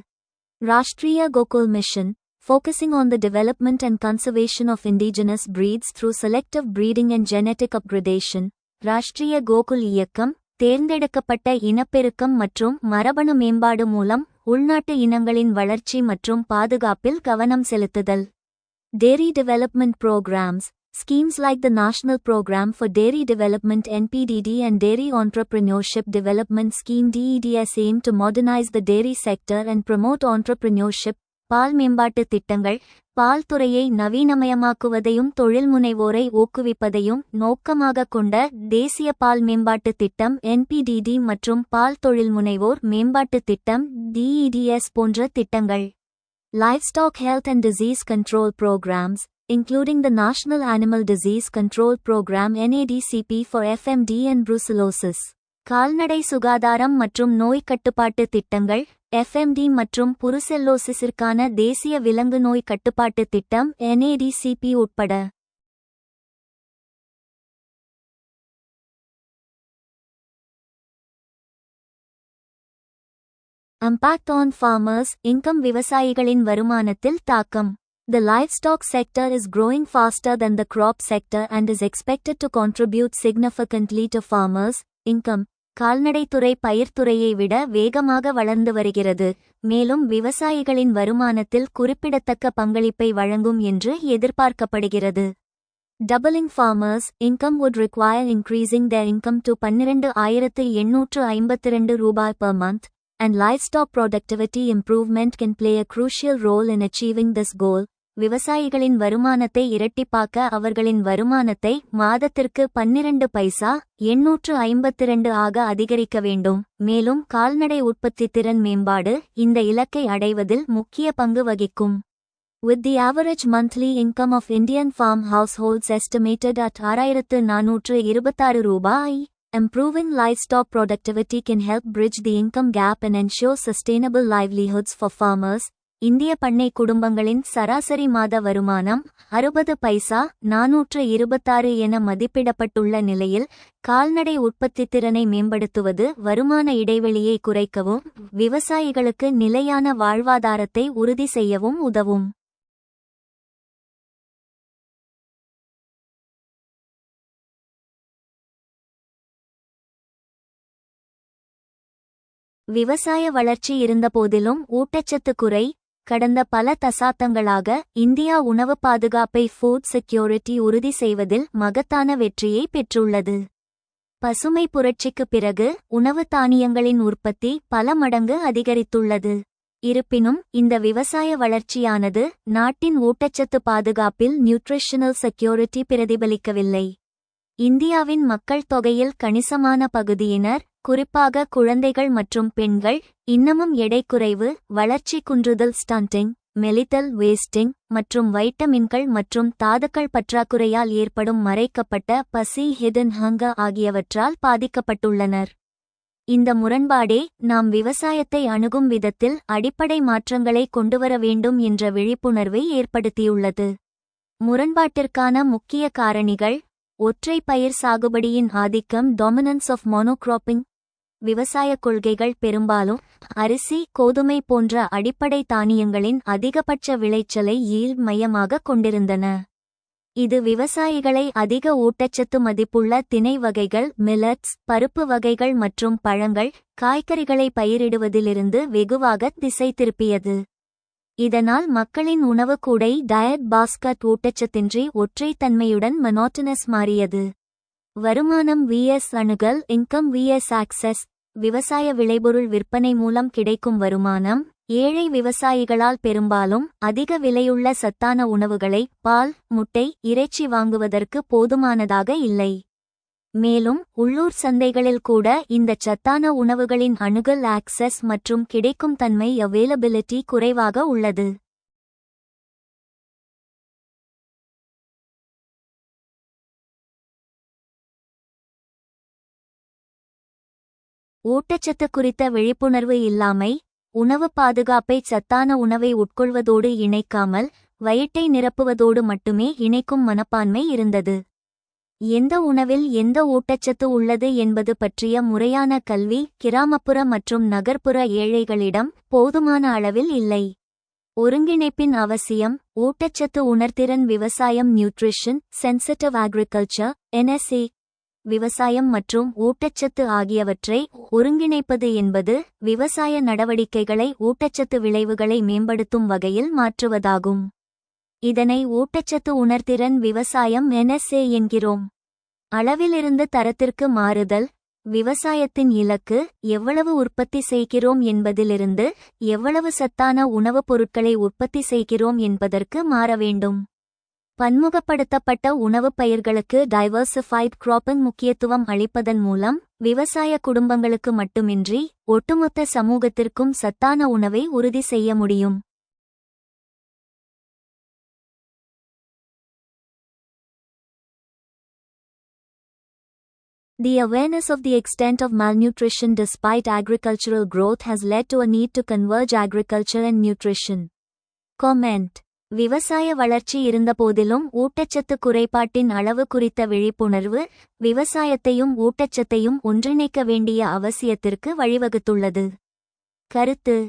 Rashtriya Gokul mission focusing on the development and conservation of indigenous breeds through selective breeding and genetic upgradation. Rashtriya Gokul இயக்கம் தேர்ந்தெடுக்கப்பட்ட இனப்பெருக்கம் மற்றும் மரபணு மேம்பாடு மூலம் உள்நாட்டு இனங்களின் வளர்ச்சி மற்றும் பாதுகாப்பில் கவனம் செலுத்துதல். Dairy Development Programs schemes like the National Program for Dairy Development (NPDD) and Dairy Entrepreneurship Development Scheme (DEDS) aim to modernize the dairy sector and promote entrepreneurship. பால் மேம்பாட்டு திட்டங்கள் பால் துறையை நவீனமயமாக்குவதையும் தொழில்முனைவோரை ஊக்குவிப்பதையும் நோக்கமாக கொண்ட தேசிய பால் மேம்பாட்டு திட்டம் NPDD மற்றும் பால் தொழில்முனைவோர் மேம்பாட்டு திட்டம் DEDS போன்ற திட்டங்கள். Livestock Health and Disease Control Programs, including the National Animal Disease Control Program NADCP for FMD and brucellosis. கால்நடை சுகாதாரம் மற்றும் நோய் கட்டுப்பாட்டு திட்டங்கள் FMD மற்றும் புருசெல்லோசிஸிற்கான தேசிய விலங்கு நோய் கட்டுப்பாட்டு திட்டம் NADCP உட்பட. Impact on farmers income விவசாயிகளின் வருமானத்தில் தாக்கம். The livestock sector is growing faster than the crop sector and is expected to contribute significantly to farmers' income. கால்நடைத்துறை பயிர்த்துறையை விட வேகமாக வளர்ந்து வருகிறது, மேலும் விவசாயிகளின் வருமானத்தில் குறிப்பிடத்தக்க பங்களிப்பை வழங்கும் என்று எதிர்பார்க்கப்படுகிறது. Doubling farmers' income would require increasing their income to ₹12,852 per month, and livestock productivity improvement can play a crucial role in achieving this goal. விவசாயிகளின் வருமானத்தை இரட்டிப்பாக்க அவர்களின் வருமானத்தை மாதத்திற்கு 12 பைசா 852 ஆக அதிகரிக்க வேண்டும். மேலும் கால்நடை உற்பத்தி திறன் மேம்பாடு இந்த இலக்கை அடைவதில் முக்கிய பங்கு வகிக்கும். With the average monthly income of Indian farm households estimated at ₹6,426, improving livestock productivity can help bridge the income gap and ensure sustainable livelihoods for farmers. இந்திய பண்ணை குடும்பங்களின் சராசரி மாத வருமானம் 60 பைசா 426 என மதிப்பிடப்பட்டுள்ள நிலையில் கால்நடை உற்பத்தி திறனை மேம்படுத்துவது வருமான இடைவெளியை குறைக்கவும் விவசாயிகளுக்கு நிலையான வாழ்வாதாரத்தை உறுதி செய்யவும் உதவும். விவசாய வளர்ச்சி இருந்தபோதிலும் ஊட்டச்சத்து குறை. கடந்த பல தசாப்தங்களாக இந்தியா உணவு பாதுகாப்பை ஃபுட் செக்யூரிட்டி உறுதி செய்வதில் மகத்தான வெற்றியை பெற்றுள்ளது. பசுமை புரட்சிக்கு பிறகு உணவு தானியங்களின் உற்பத்தி பல மடங்கு அதிகரித்துள்ளது. இருப்பினும் இந்த விவசாய வளர்ச்சியானது நாட்டின் ஊட்டச்சத்து பாதுகாப்பில் நியூட்ரிஷனல் செக்யூரிட்டி பிரதிபலிக்கவில்லை. இந்தியாவின் மக்கள் தொகையில் கணிசமான பகுதியினர், குறிப்பாக குழந்தைகள் மற்றும் பெண்கள், இன்னமும் எடை குறைவு, வளர்ச்சி குன்றுதல் ஸ்டண்டிங், மெலிதல் வேஸ்டிங் மற்றும் வைட்டமின்கள் மற்றும் தாதுக்கள் பற்றாக்குறையால் ஏற்படும் மறைக்கப்பட்ட பசி ஹிடன் ஹங்கர் ஆகியவற்றால் பாதிக்கப்பட்டுள்ளனர். இந்த முரண்பாடே நாம் விவசாயத்தை அணுகும் விதத்தில் அடிப்படை மாற்றங்களை கொண்டுவர வேண்டும் என்ற விழிப்புணர்வை ஏற்படுத்தியுள்ளது. முரண்பாட்டிற்கான முக்கிய காரணிகள்: ஒற்றை பயிர் சாகுபடியின் ஆதிக்கம் டாமினன்ஸ் ஆஃப் மோனோக்ராப்பிங். விவசாய கொள்கைகள் பெரும்பாலும் அரிசி, கோதுமை போன்ற அடிப்படை தானியங்களின் அதிகபட்ச விளைச்சலை ஈல்ட் மையமாக கொண்டிருந்தன. இது விவசாயிகளை அதிக ஊட்டச்சத்து மதிப்புள்ள திணை வகைகள், மில்லட்ஸ், பருப்பு வகைகள் மற்றும் பழங்கள், காய்கறிகளை பயிரிடுவதிலிருந்து வெகுவாக திசை திருப்பியது. இதனால் மக்களின் உணவு கூடை டயட் பாஸ்கட் ஊட்டச்சத்தின்றி ஒற்றைத்தன்மையுடன் மனோட்டனஸ் மாறியது. வருமானம் vs அணுகல் இன்கம் vs ஆக்சஸ். விவசாய விளைபொருள் விற்பனை மூலம் கிடைக்கும் வருமானம் ஏழை விவசாயிகளால் பெரும்பாலும் அதிக விலையுள்ள சத்தான உணவுகளை பால், முட்டை, இறைச்சி வாங்குவதற்கு போதுமானதாக இல்லை. மேலும் உள்ளூர் சந்தைகளில் கூட இந்த சத்தான உணவுகளின் அணுகல் ஆக்சஸ் மற்றும் கிடைக்கும் தன்மை அவைலபிலிட்டி குறைவாக உள்ளது. ஊட்டச்சத்து குறித்த விழிப்புணர்வு இல்லாமை, உணவு பாதுகாப்பை சத்தான உணவை உட்கொள்வதோடு இணைக்காமல் வயிற்றை நிரப்புவதோடு மட்டுமே இணைக்கும் மனப்பான்மை இருந்தது. எந்த உணவில் எந்த ஊட்டச்சத்து உள்ளது என்பது பற்றிய முறையான கல்வி கிராமப்புற மற்றும் நகர்ப்புற ஏழைகளிடம் போதுமான அளவில் இல்லை. ஒருங்கிணைப்பின் அவசியம். ஊட்டச்சத்து உணர்திறன் விவசாயம் நியூட்ரிஷன் சென்சிட்டிவ் அக்ரிகல்ச்சர் NSA விவசாயம் மற்றும் ஊட்டச்சத்து ஆகியவற்றை ஒருங்கிணைப்பது என்பது விவசாய நடவடிக்கைகளை ஊட்டச்சத்து விளைவுகளை மேம்படுத்தும் வகையில் மாற்றுவதாகும். இதனை ஊட்டச்சத்து உணர்திறன் விவசாயம் NSA என்கிறோம். அளவிலிருந்து தரத்திற்கு மாறுதல். விவசாயத்தின் இலக்கு எவ்வளவு உற்பத்தி செய்கிறோம் என்பதிலிருந்து எவ்வளவு சத்தான உணவுப் பொருட்களை உற்பத்தி செய்கிறோம் என்பதற்கு மாற வேண்டும். பன்முகப்படுத்தப்பட்ட உணவுப் பயிர்களுக்கு டைவர்சிஃபைட் கிராப்பிங் முக்கியத்துவம் அளிப்பதன் மூலம் விவசாய குடும்பங்களுக்கு மட்டுமின்றி ஒட்டுமொத்த சமூகத்திற்கும் சத்தான உணவை உறுதி செய்ய முடியும். The awareness of the extent of malnutrition despite agricultural growth has led to a need to converge agriculture and nutrition. Comment. விவசாய வளர்ச்சி இருந்தபோதிலும் ஊட்டச்சத்து குறைபாட்டின் அளவு குறித்த விழிப்புணர்வு விவசாயத்தையும் ஊட்டச்சத்தையும் ஒன்றிணைக்க வேண்டிய அவசியத்திற்கு வழிவகுத்துள்ளது. கருத்து.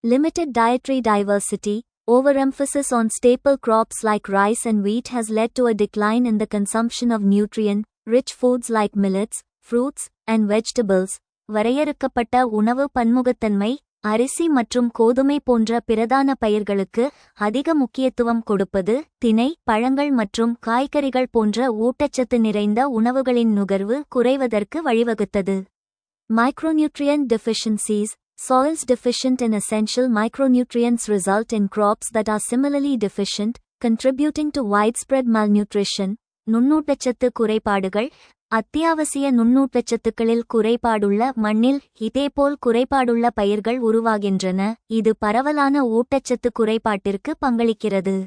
Limited dietary diversity, overemphasis on staple crops like rice and wheat has led to a decline in the consumption of nutrient-rich foods like millets, fruits, and vegetables. வரையறுக்கப்பட்ட உணவு பன்முகத்தன்மை, அரிசி மற்றும் கோதுமை போன்ற பிரதான பயிர்களுக்கு அதிக முக்கியத்துவம் கொடுப்பது திணை, பழங்கள் மற்றும் காய்கறிகள் போன்ற ஊட்டச்சத்து நிறைந்த உணவுகளின் நுகர்வு குறைவதற்கு வழிவகுத்தது. Micronutrient deficiencies. Soils deficient in essential micronutrients result in crops that are similarly deficient, contributing to widespread malnutrition. நுண்ணூட்டச்சத்து குறைபாடுகள். அத்தியாவசிய நுண்ணூட்டச்சத்துக்களில் குறைபாடுள்ள மண்ணில் இதேபோல் குறைபாடுள்ள பயிர்கள் உருவாகின்றன. இது பரவலான ஊட்டச்சத்து குறைபாட்டிற்கு பங்களிக்கிறது.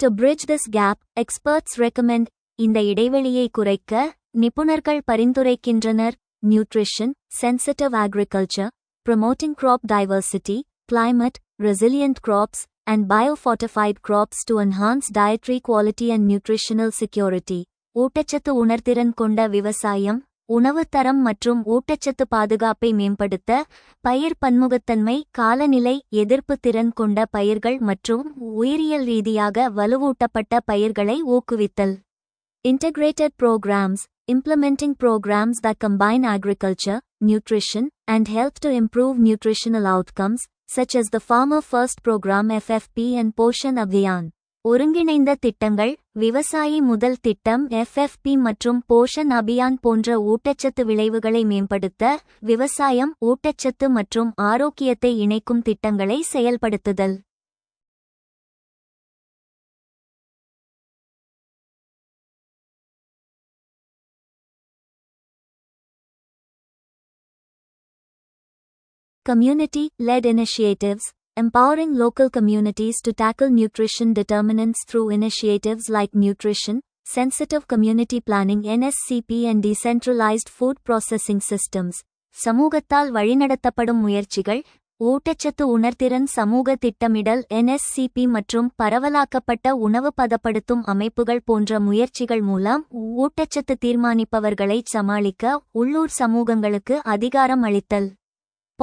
To bridge this gap, experts recommend. இந்த இடைவெளியை குறைக்க நிபுணர்கள் பரிந்துரைக்கின்றனர். Nutrition, sensitive agriculture, promoting crop diversity, climate, resilient crops, and biofortified crops to enhance dietary quality and nutritional security. ஊட்டச்சத்து உணர்திறன் கொண்ட விவசாயம், உணவு தரம் மற்றும் ஊட்டச்சத்து பாதுகாப்பை மேம்படுத்த பயிர் பன்முகத்தன்மை, காலநிலை எதிர்ப்பு திறன் கொண்ட பயிர்கள் மற்றும் உயிரியல் ரீதியாக வலுவூட்டப்பட்ட பயிர்களை ஊக்குவித்தல். Integrated programs. Implementing programs that combine agriculture, nutrition, and health to improve nutritional outcomes, such as the Farmer First Program FFP and Poshan Abhiyan. ஒருங்கிணைந்த திட்டங்கள். விவசாயி முதல் திட்டம் FFP மற்றும் போஷன் அபியான் போன்ற ஊட்டச்சத்து விளைவுகளை மேம்படுத்த விவசாயம், ஊட்டச்சத்து மற்றும் ஆரோக்கியத்தை இணைக்கும் திட்டங்களை செயல்படுத்துதல். Community-led initiatives. Empowering local communities to tackle nutrition determinants through initiatives like nutrition, sensitive community planning NSCP and decentralized food processing systems. சமூகத்தால் வழிநடத்தப்படும் முயற்சிகள். ஊட்டச்சத்து உணர்திறன் சமூக திட்டமிடல் NSCP மற்றும் பரவலாக்கப்பட்ட உணவு பதப்படுத்தும் அமைப்புகள் போன்ற முயற்சிகள் மூலம் ஊட்டச்சத்து தீர்மானிப்பவர்களைச் சமாளிக்க உள்ளூர் சமூகங்களுக்கு அதிகாரம் அளித்தல்.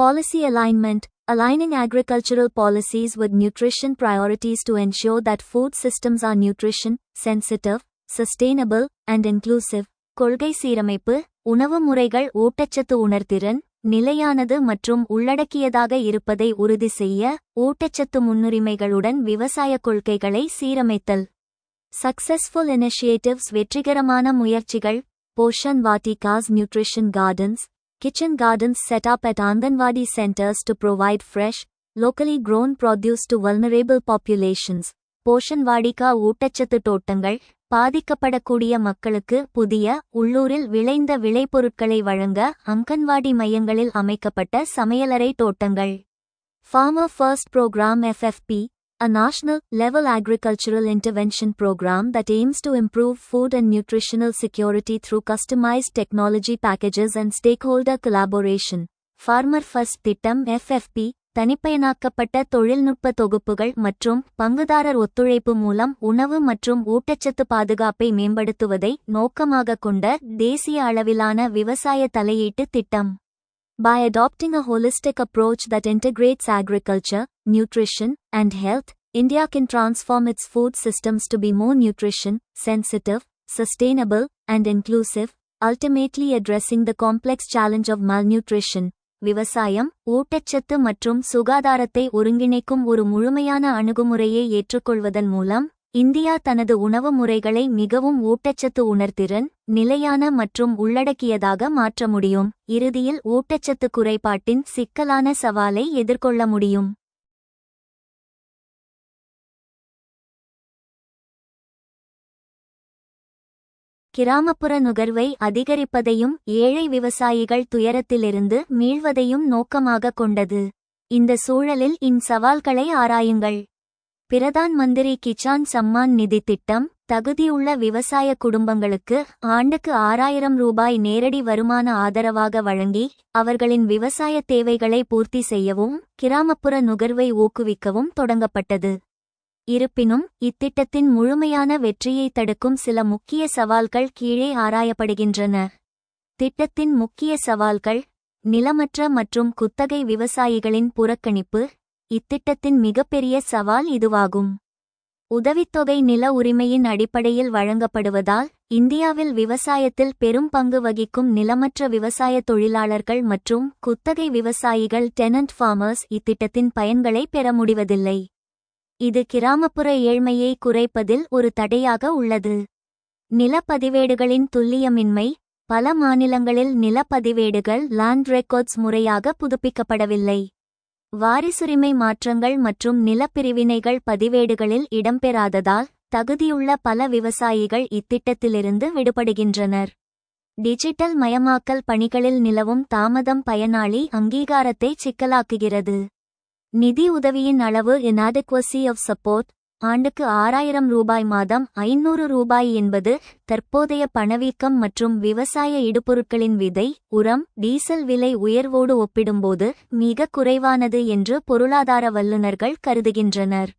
Policy alignment. Aligning agricultural policies with nutrition priorities to ensure that food systems are nutrition, sensitive, sustainable, and inclusive. கொள்கை சீரமைப்பு. உணவு முறைகள் ஊட்டச்சத்து உணர்திறன், நிலையானது மற்றும் உள்ளடக்கியதாக இருப்பதை உறுதி செய்ய ஊட்டச்சத்து முன்னுரிமைகளுடன் விவசாய கொள்கைகளை சீரமைத்தல். Successful initiatives. வெற்றிகரமான முயற்சிகள். Poshan Vatikas Nutrition Gardens. Kitchen gardens set up at Anganwadi centers to provide fresh, locally grown produce to vulnerable populations. Poshan Vatika ஊட்டச்சத்து தோட்டங்கள். பாதிக்கப்படக்கூடிய மக்களுக்கு புதிய, உள்ளூரில் விளைந்த விளைபொருட்களை வழங்க அங்கன்வாடி மையங்களில் அமைக்கப்பட்ட சமையலறை தோட்டங்கள். Farmer First Program FFP, a national-level agricultural intervention program that aims to improve food and nutritional security through customized technology packages and stakeholder collaboration. Farmer first திட்டம் FFP, தனிப்பயனாக்கப்பட்ட தொழில்நுட்ப தொகுப்புகள் மற்றும் பங்குதாரர் ஒத்துழைப்பு மூலம் உணவு மற்றும் ஊட்டச்சத்து பாதுகாப்பை மேம்படுத்துவதை நோக்கமாக கொண்ட தேசிய அளவிலான விவசாய தலையீட்டு திட்டம். By adopting a holistic approach that integrates agriculture, nutrition, and health, India can transform its food systems to be more nutrition sensitive, sustainable, and inclusive, ultimately addressing the complex challenge of malnutrition. விவசாயம், ஊட்டச்சத்து மற்றும் சுகாதாரத்தை ஒருங்கிணைக்கும் ஒரு முழுமையான அணுகுமுறையை ஏற்றுக்கொள்வதன் மூலம் India தனது உணவு முறைகளை மிகவும் ஊட்டச்சத்து உணர்திறன், நிலையான மற்றும் உள்ளடக்கியதாக மாற்ற முடியும். இறுதியில் ஊட்டச்சத்து குறைபாட்டின் சிக்கலான சவாலை எதிர்கொள்ள முடியும். கிராமப்புற நுகர்வை அதிகரிப்பதையும் ஏழை விவசாயிகள் துயரத்திலிருந்து மீள்வதையும் நோக்கமாக கொண்டது. இந்த சூழலில் சவால்களை ஆராயுங்கள். பிரதான் மந்திரி கிசான் சம்மான் நிதி திட்டம் தகுதியுள்ள விவசாய குடும்பங்களுக்கு ஆண்டுக்கு 6000 ரூபாய் நேரடி வருமான ஆதரவாக வழங்கி அவர்களின் விவசாய தேவைகளை பூர்த்தி செய்யவும் கிராமப்புற நுகர்வை ஊக்குவிக்கவும் தொடங்கப்பட்டது. இருப்பினும் இத்திட்டத்தின் முழுமையான வெற்றியை தடுக்கும் சில முக்கிய சவால்கள் கீழே ஆராயப்படுகின்றன. திட்டத்தின் முக்கிய சவால்கள்: நிலமற்ற மற்றும் குத்தகை விவசாயிகளின் புறக்கணிப்பு. இத்திட்டத்தின் மிகப்பெரிய சவால் இதுவாகும். உதவித்தொகை நில உரிமையின் அடிப்படையில் வழங்கப்படுவதால் இந்தியாவில் விவசாயத்தில் பெரும் பங்கு வகிக்கும் நிலமற்ற விவசாய தொழிலாளர்கள் மற்றும் குத்தகை விவசாயிகள் டெனன்ட் ஃபார்மர்ஸ் இத்திட்டத்தின் பயன்களை பெற முடிவதில்லை. இது கிராமப்புற ஏழ்மையை குறைப்பதில் ஒரு தடையாக உள்ளது. நிலப்பதிவேடுகளின் துல்லியமின்மை: பல மாநிலங்களில் நிலப்பதிவேடுகள் லேண்ட் ரெக்கார்ட்ஸ் முறையாக புதுப்பிக்கப்படவில்லை. வாரிசுரிமை மாற்றங்கள் மற்றும் நிலப்பிரிவினைகள் பதிவேடுகளில் இடம்பெறாததால் தகுதியுள்ள பல விவசாயிகள் இத்திட்டத்திலிருந்து விடுபடுகின்றனர். டிஜிட்டல் மயமாக்கல் பணிகளில் நிலவும் தாமதம் பயனாளி அங்கீகாரத்தை சிக்கலாக்குகிறது. நிதி உதவியின் அளவு inadequacy of support. ஆண்டுக்கு 6000 ரூபாய் மாதம் 500 ரூபாய் என்பது தற்போதைய பணவீக்கம் மற்றும் விவசாய இடுபொருட்களின் விதை, உரம், டீசல் விலை உயர்வோடு ஒப்பிடும்போது மிக குறைவானது என்று பொருளாதார வல்லுநர்கள் கருதுகின்றனர்.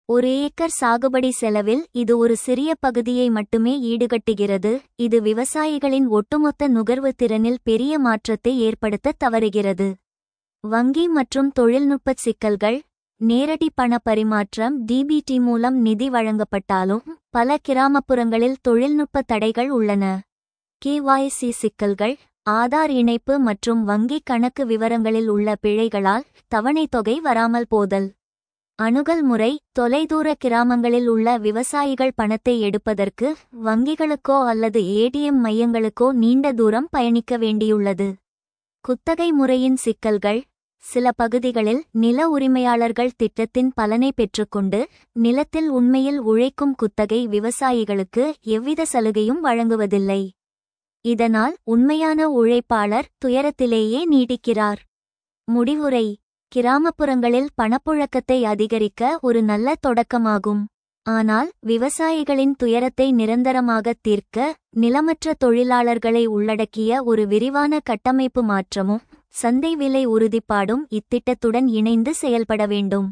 ஒரு ஏக்கர் சாகுபடி செலவில் இது ஒரு சிறிய பகுதியை மட்டுமே ஈடுகட்டுகிறது. இது விவசாயிகளின் ஒட்டுமொத்த நுகர்வு திறனில் பெரிய மாற்றத்தை ஏற்படுத்த தவறுகிறது. வங்கி மற்றும் தொழில்நுட்ப சிக்கல்கள்: நேரடி பண பரிமாற்றம் DBT மூலம் நிதி வழங்கப்பட்டாலும் பல கிராமப்புறங்களில் தொழில்நுட்ப தடைகள் உள்ளன. KYC சிக்கல்கள்: ஆதார் இணைப்பு மற்றும் வங்கி கணக்கு விவரங்களில் உள்ள பிழைகளால் தவணைத் தொகை வராமல் போதல். அணுகல் முறை: தொலைதூர கிராமங்களில் உள்ள விவசாயிகள் பணத்தை எடுப்பதற்கு வங்கிகளுக்கோ அல்லது ATM மையங்களுக்கோ நீண்ட தூரம் பயணிக்க வேண்டியுள்ளது. குத்தகை முறையின் சிக்கல்கள்: சில பகுதிகளில் நில உரிமையாளர்கள் திட்டத்தின் பலனை பெற்றுக்கொண்டு நிலத்தில் உண்மையில் உழைக்கும் குத்தகை விவசாயிகளுக்கு எவ்வித சலுகையும் வழங்குவதில்லை. இதனால் உண்மையான உழைப்பாளர் துயரத்திலேயே நீடிக்கிறார். முடிவுரை: கிராமப்புறங்களில் பணப்புழக்கத்தை அதிகரிக்க ஒரு நல்ல தொடக்கமாகும். ஆனால் விவசாயிகளின் துயரத்தை நிரந்தரமாக தீர்க்க நிலமற்ற தொழிலாளர்களை உள்ளடக்கிய ஒரு விரிவான கட்டமைப்பு மாற்றமும் சந்தை விலை உறுதிப்பாடும் இத்திட்டத்துடன் இணைந்து செயல்பட வேண்டும்.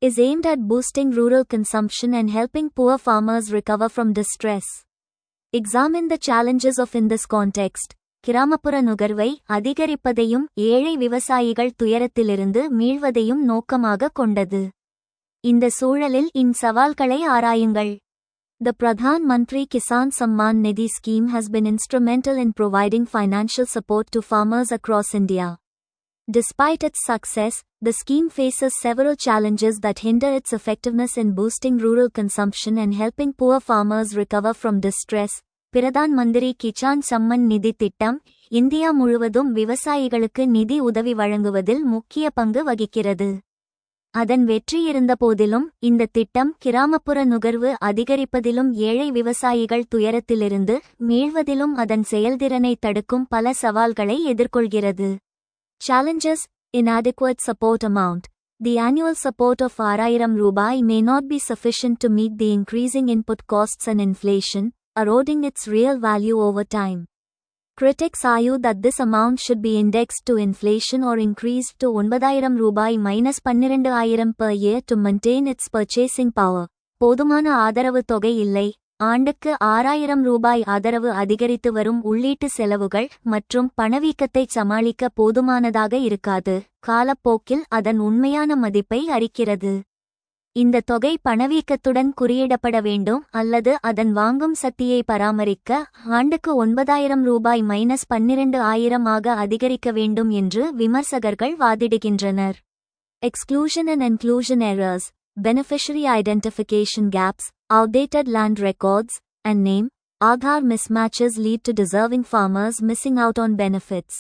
Is aimed at boosting rural consumption and helping poor farmers recover from distress. Examine the challenges of in this context. கிராமப்புற நுகர்வை அதிகரிப்பதையும் ஏழை விவசாயிகள் துயரத்திலிருந்து மீள்வதையும் நோக்கமாக கொண்டது. இந்த சூழலில் சவால்களை ஆராயுங்கள். The Pradhan Mantri Kisan Samman Nidhi scheme has been instrumental in providing financial support to farmers across India. Despite its success, the scheme faces several challenges that hinder its effectiveness in boosting rural consumption and helping poor farmers recover from distress. Pradhan Mantri Kisan summon நிதி திட்டம் India முழுவதும் விவசாயிகளுக்கு நிதி உதவி வழங்குவதில் முக்கிய பங்கு வகிக்கிறது. அதன் வெற்றி இருந்தபோதிலும் இந்த திட்டம் கிராமப்புற நுகர்வு அதிகரிப்பதிலும் ஏழை விவசாயிகள் துயரத்திலிருந்து மீள்வதிலும் அதன் செயல்திறனை தடுக்கும் பல சவால்களை எதிர்கொள்கிறது. Challenges: inadequate support amount. The annual support of Rupee may not be sufficient to meet the increasing input costs and inflation, eroding its real value over time. Critics argue that this amount should be indexed to inflation or increased to Rupee -12,000 per year to maintain its purchasing power. போதுமான ஆதரவு தொகை இல்லை. ஆண்டுக்கு Rupee ஆதரவு அதிகரித்து வரும் உள்ளீட்டு செலவுகள் மற்றும் பணவீக்கத்தை சமாளிக்க போதுமானதாக இருக்காது. காலப்போக்கில் அதன் உண்மையான மதிப்பை அறிக்கிறது. இந்த தொகை பணவீக்கத்துடன் குறியிடப்பட வேண்டும் அல்லது அதன் வாங்கும் சக்தியை பராமரிக்க ஆண்டுக்கு Rupee -12,000 ஆக அதிகரிக்க வேண்டும் என்று விமர்சகர்கள் வாதிடுகின்றனர். Exclusion and inclusion errors, beneficiary identification gaps, outdated land records, and name, Aadhaar mismatches lead to deserving farmers missing out on benefits.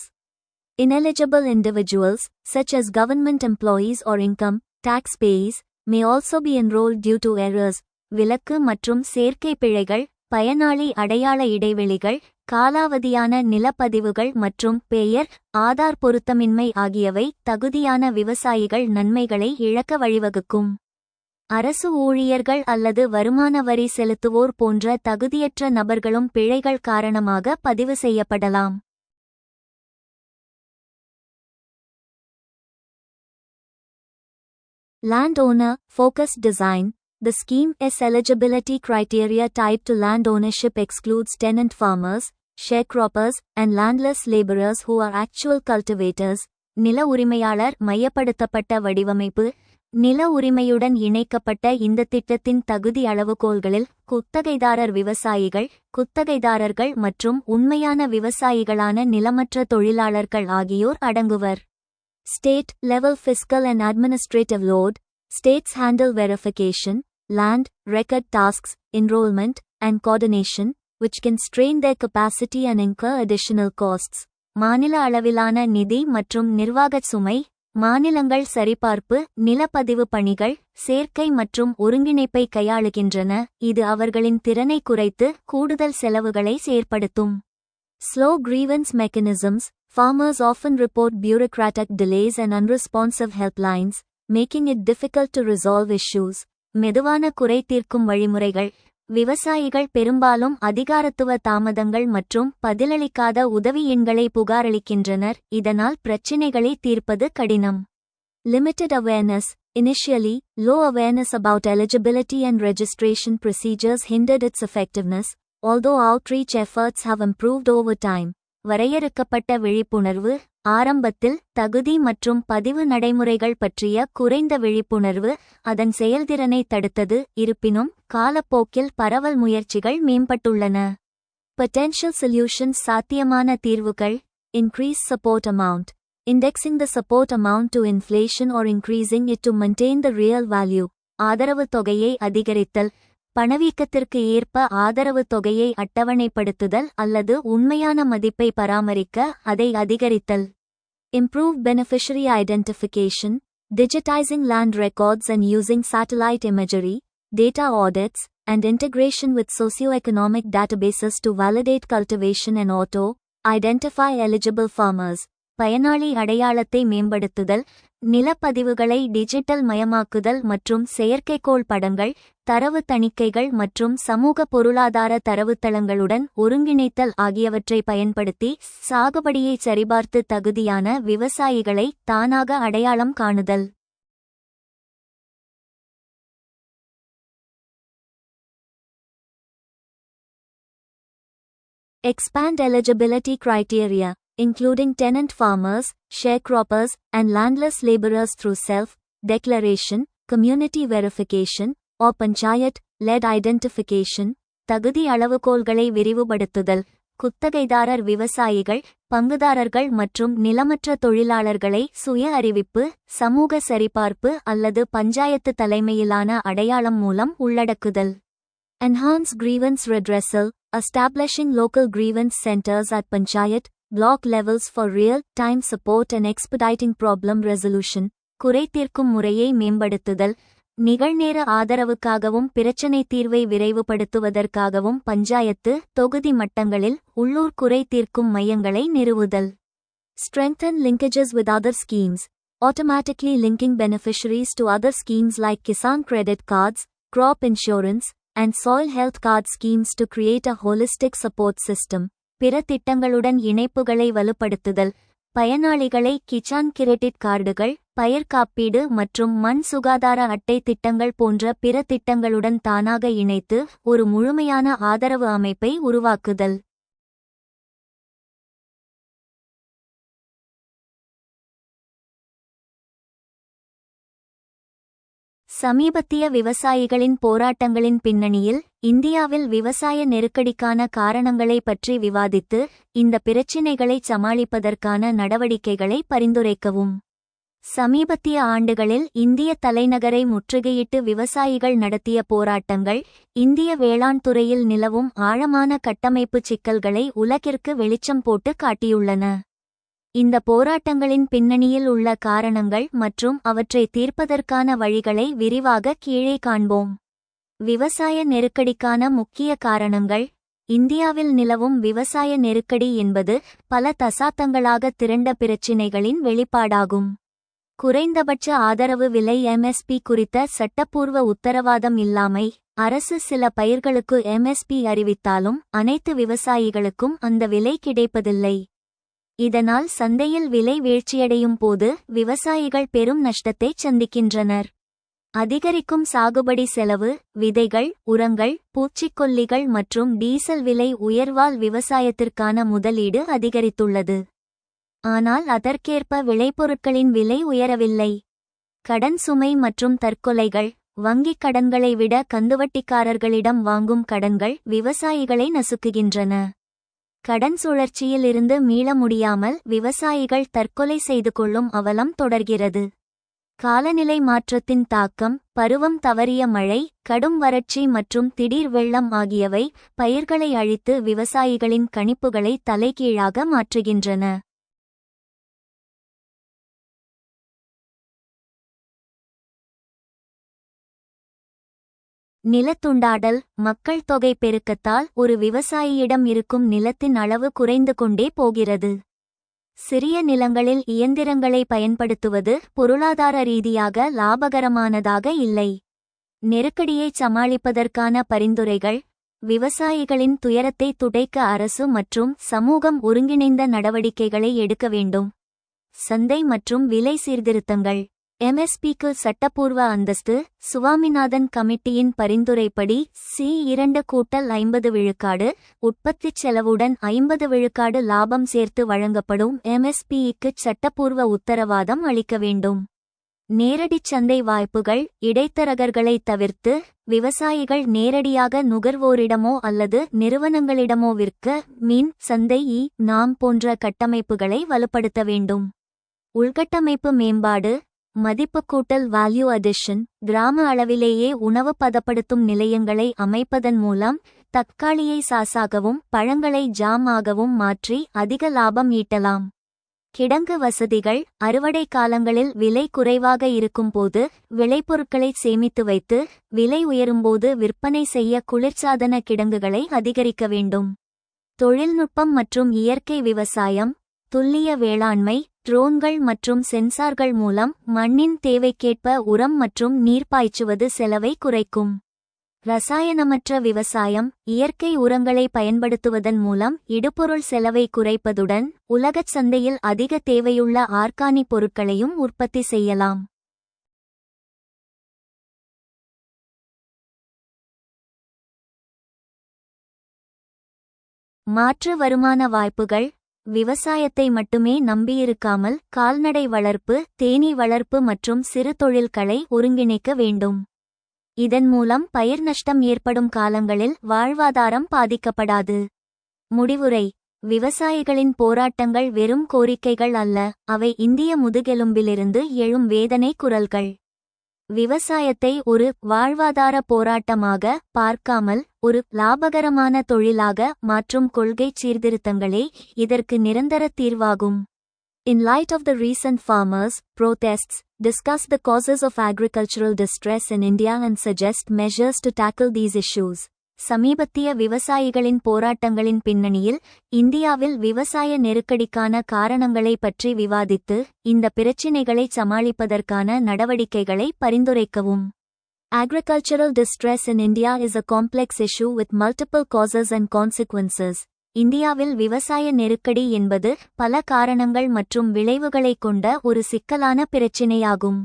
Ineligible individuals, such as government employees or income tax payers, may also be enrolled due to errors. விலக்கு மற்றும் சேர்க்கை பிழைகள், பயனாளி அடையாள இடைவெளிகள், காலாவதியான நிலப்பதிவுகள் மற்றும் பெயர் ஆதார் பொருத்தமின்மை ஆகியவை தகுதியான விவசாயிகள் நன்மைகளை இழக்க வழிவகுக்கும். அரசு ஊழியர்கள் அல்லது வருமான வரி செலுத்துவோர் போன்ற தகுதியற்ற நபர்களும் பிழைகள் காரணமாக பதிவு செய்யப்படலாம். Landowner focused design. The scheme's eligibility criteria tied to land ownership excludes tenant farmers, sharecroppers, and landless laborers who are actual cultivators. நில உரிமையாளர் மையப்படுத்தப்பட்ட வடிவமைப்பு. நில உரிமையுடன் இணைக்கப்பட்ட இந்த திட்டத்தின் தகுதி அளவுகோல்களில் குத்தகைதாரர் விவசாயிகள், குத்தகைதாரர்கள் மற்றும் உண்மையான விவசாயிகளான நிலமற்ற தொழிலாளர்கள் ஆகியோர் அடங்குவர். State level fiscal and administrative load. States handle verification, land record tasks, enrollment, and coordination, which can strain their capacity and incur additional costs. மாநில அளவிலான நிதி மற்றும் நிர்வாகச் சுமை. மாநிலங்கள் சரிபார்ப்பு, நிலப்பதிவு பணிகள், சேர்க்கை மற்றும் ஒருங்கிணைப்பை கையாளுகின்றன, இது அவர்களின் திறனை குறைத்து கூடுதல் செலவுகளை ஏற்படுத்தும். Slow grievance mechanisms. Farmers often report bureaucratic delays and unresponsive helplines, making it difficult to resolve issues. மெதுவான குறை தீர்க்கும் வழிமுறைகள். விவசாயிகள் பெரும்பாலும் அதிகாரத்துவ தாமதங்கள் மற்றும் பதிலளிக்காத உதவி எண்களை புகாரளிக்கின்றனர், இதனால் பிரச்சினைகளை தீர்ப்பது கடினம். Limited awareness. Initially, low awareness about eligibility and registration procedures hindered its effectiveness, although outreach efforts have improved over time. வரையறுக்கப்பட்ட விழிப்புணர்வு. ஆரம்பத்தில் தகுதி மற்றும் பதிவு நடைமுறைகள் பற்றிய குறைந்த விழிப்புணர்வு அதன் செயல்திறனை தடுத்தது, இருப்பினும் காலப்போக்கில் பரவல் முயற்சிகள் மேம்பட்டுள்ளன. Potential solutions. சாத்தியமான தீர்வுகள். Increase support amount. Indexing the support amount to inflation or increasing it to maintain the real value. ஆதரவு தொகையை அதிகரித்தல். பணவீக்கத்திற்கு ஏற்ப ஆதரவு தொகையை அட்டவணைப்படுத்துதல் அல்லது உண்மையான மதிப்பை பராமரிக்க அதை அதிகரித்தல். Improve beneficiary identification. Digitizing land records and using satellite imagery, data audits, and integration with socioeconomic databases to validate cultivation and identify eligible farmers. பயனாளி அடையாளத்தை மேம்படுத்துதல், நிலப்பதிவுகளை டிஜிட்டல் மயமாக்குதல் மற்றும் செயற்கைக்கோள் படங்கள், தரவு தணிக்கைகள் மற்றும் சமூக பொருளாதார தரவுத்தளங்களுடன் ஒருங்கிணைத்தல் ஆகியவற்றை பயன்படுத்தி சாகுபடியை சரிபார்த்து தகுதியான விவசாயிகளை தானாக அடையாளம் காணுதல். Expand eligibility criteria, including tenant farmers, sharecroppers, and landless laborers through self-declaration, community verification, or panchayat-led identification. தகுதி அளவுகோல்களை விரிவுபடுத்துதல். குத்தகைதாரர் விவசாயிகள், பங்குதாரர்கள் மற்றும் நிலமற்ற தொழிலாளர்களை சுய அறிவிப்பு, சமூக சரிபார்ப்பு அல்லது பஞ்சாயத்து தலைமையிலான அடையாளம் மூலம் உள்ளடக்குதல். Enhance grievance redressal. Establishing local grievance centers at panchayat, block levels for real-time support and expediting problem resolution. குறை தீர்க்கும் முறையை மேம்படுத்துதல். நிகழ்நேர ஆதரவுக்காகவும் பிரச்சினை தீர்வை விரைவுபடுத்துவதற்காகவும் பஞ்சாயத்து, தொகுதி மட்டங்களில் உள்ளூர் குறை தீர்க்கும் மையங்களை நிறுவுதல். Strengthen linkages with other schemes. Automatically linking beneficiaries to other schemes like Kisan credit cards, crop insurance, and soil health card schemes to create a holistic support system. பிற திட்டங்களுடன் இணைப்புகளை வலுப்படுத்துதல். பயனாளிகளை கிசான் கிரெடிட் கார்டுகள், பயிர் காப்பீடு மற்றும் மண் சுகாதார அட்டை திட்டங்கள் போன்ற பிற திட்டங்களுடன் தானாக இணைத்து ஒரு முழுமையான ஆதரவு அமைப்பை உருவாக்குதல். சமீபத்திய விவசாயிகளின் போராட்டங்களின் பின்னணியில் இந்தியாவில் விவசாய நெருக்கடிக்கான காரணங்களை பற்றி விவாதித்து இந்த பிரச்சினைகளை சமாளிப்பதற்கான நடவடிக்கைகளை பரிந்துரைக்கவும். சமீபத்திய ஆண்டுகளில் இந்திய தலைநகரை முற்றுகையிட்டு விவசாயிகள் நடத்திய போராட்டங்கள் இந்திய வேளாண் துறையில் நிலவும் ஆழமான கட்டமைப்பு சிக்கல்களை உலகிற்கு வெளிச்சம் போட்டு காட்டியுள்ளன. இந்த போராட்டங்களின் பின்னணியில் உள்ள காரணங்கள் மற்றும் அவற்றை தீர்ப்பதற்கான வழிகளை விரிவாக கீழே காண்போம். விவசாய நெருக்கடிக்கான முக்கிய காரணங்கள். இந்தியாவில் நிலவும் விவசாய நெருக்கடி என்பது பல தசாப்தங்களாக திரண்ட பிரச்சினைகளின் வெளிப்பாடாகும். குறைந்தபட்ச ஆதரவு விலை MSP குறித்த சட்டப்பூர்வ உத்தரவாதம் இல்லாமை. அரசு சில பயிர்களுக்கு MSP அறிவித்தாலும் அனைத்து விவசாயிகளுக்கும் அந்த விலை கிடைப்பதில்லை. இதனால் சந்தையில் விலை வீழ்ச்சியடையும் போது விவசாயிகள் பெரும் நஷ்டத்தை சந்திக்கின்றனர். அதிகரிக்கும் சாகுபடி செலவு, விதைகள், உரங்கள், பூச்சிக்கொல்லிகள் மற்றும் டீசல் விலை உயர்வால் விவசாயத்திற்கான முதலீடு அதிகரித்துள்ளது. ஆனால் அதற்கேற்ப விளைபொருட்களின் விலை உயரவில்லை. கடன் சுமை மற்றும் தற்கொலைகள். வங்கிக் கடன்களை விட கந்துவட்டிக்காரர்களிடம் வாங்கும் கடன்கள் விவசாயிகளை நசுக்குகின்றன. கடன் சுழற்சியில் இருந்து மீள முடியாமல் விவசாயிகள் தற்கொலை செய்து கொள்ளும் அவலம் தொடர்கிறது. காலநிலை மாற்றத்தின் தாக்கம். பருவம் தவறிய மழை, கடும் வறட்சி மற்றும் திடீர் வெள்ளம் ஆகியவை பயிர்களை அழித்து விவசாயிகளின் கணிப்புகளை தலைகீழாக மாற்றுகின்றன. நிலத்துண்டாடல். மக்கள் தொகை பெருக்கத்தால் ஒரு விவசாயியிடம் இருக்கும் நிலத்தின் அளவு குறைந்து கொண்டே போகிறது. சிறிய நிலங்களில் இயந்திரங்களை பயன்படுத்துவது பொருளாதார ரீதியாக லாபகரமானதாக இல்லை. நெருக்கடியை சமாளிப்பதற்கான பரிந்துரைகள். விவசாயிகளின் துயரத்தை துடைக்க அரசு மற்றும் சமூகம் ஒருங்கிணைந்த நடவடிக்கைகளை எடுக்க வேண்டும். சந்தை மற்றும் விலை சீர்திருத்தங்கள். MSPக்கு சட்டப்பூர்வ அந்தஸ்து. சுவாமிநாதன் கமிட்டியின் பரிந்துரைப்படி C2-50 விழுக்காடு உற்பத்திச் செலவுடன் 50 விழுக்காடு லாபம் சேர்த்து வழங்கப்படும் MSPக்கு சட்டப்பூர்வ உத்தரவாதம் அளிக்க வேண்டும். நேரடிச் சந்தை வாய்ப்புகள். இடைத்தரகர்களை தவிர்த்து விவசாயிகள் நேரடியாக நுகர்வோரிடமோ அல்லது நிறுவனங்களிடமோ விற்க மீன் சந்தை நாம் போன்ற கட்டமைப்புகளை வலுப்படுத்த வேண்டும். உள்கட்டமைப்பு மேம்பாடு. மதிப்பு கூட்டல் வேல்யூ அடிஷன். கிராம அளவிலேயே உணவு பதப்படுத்தும் நிலையங்களை அமைப்பதன் மூலம் தக்காளியை சாஸாகவும் பழங்களை ஜாம் ஆகவும் மாற்றி அதிக லாபம் ஈட்டலாம். கிடங்கு வசதிகள். அறுவடை காலங்களில் விலை குறைவாக இருக்கும்போது விளைபொருட்களை சேமித்து வைத்து விலை உயரும்போது விற்பனை செய்ய குளிர்சாதன கிடங்குகளை அதிகரிக்க வேண்டும். தொழில்நுட்பம் மற்றும் இயற்கை விவசாயம். துல்லிய வேளாண்மை. ட்ரோன்கள் மற்றும் சென்சார்கள் மூலம் மண்ணின் தேவைக்கேற்ப உரம் மற்றும் நீர் பாய்ச்சுவது செலவை குறைக்கும். ரசாயனமற்ற விவசாயம். இயற்கை உரங்களை பயன்படுத்துவதன் மூலம் இடுபொருள் செலவை குறைப்பதுடன் உலகச் சந்தையில் அதிக தேவையுள்ள ஆர்கானிக் பொருட்களையும் உற்பத்தி செய்யலாம். மாற்று வருமான வாய்ப்புகள். விவசாயத்தை மட்டுமே நம்பியிருக்காமல் கால்நடை வளர்ப்பு, தேனீ வளர்ப்பு மற்றும் சிறு தொழில்களை ஒருங்கிணைக்க வேண்டும். இதன் மூலம் பயிர் நஷ்டம் ஏற்படும் காலங்களில் வாழ்வாதாரம் பாதிக்கப்படாது. முடிவுரை. விவசாயிகளின் போராட்டங்கள் வெறும் கோரிக்கைகள் அல்ல, அவை இந்திய முதுகெலும்பிலிருந்து எழும் வேதனை குரல்கள். விவசாயத்தை ஒரு வாழ்வாதார போராட்டமாக பார்க்காமல் ஒரு லாபகரமான தொழிலாக மாற்றும் கொள்கை சீர்திருத்தங்களே இதற்கு நிரந்தர தீர்வாகும். In light of the recent farmers' protests, discuss the causes of agricultural distress in India and suggest measures to tackle these issues. சமீபத்திய விவசாயிகளின் போராட்டங்களின் பின்னணியில் இந்தியாவில் விவசாய நெருக்கடிக்கான காரணங்களை பற்றி விவாதித்து இந்த பிரச்சினைகளை சமாளிப்பதற்கான நடவடிக்கைகளை பரிந்துரைக்கவும். Agricultural distress in India is a complex issue with multiple causes and consequences. இந்தியாவில் விவசாய நெருக்கடி என்பது பல காரணங்கள் மற்றும் விளைவுகளைக் கொண்ட ஒரு சிக்கலான பிரச்சினையாகும்.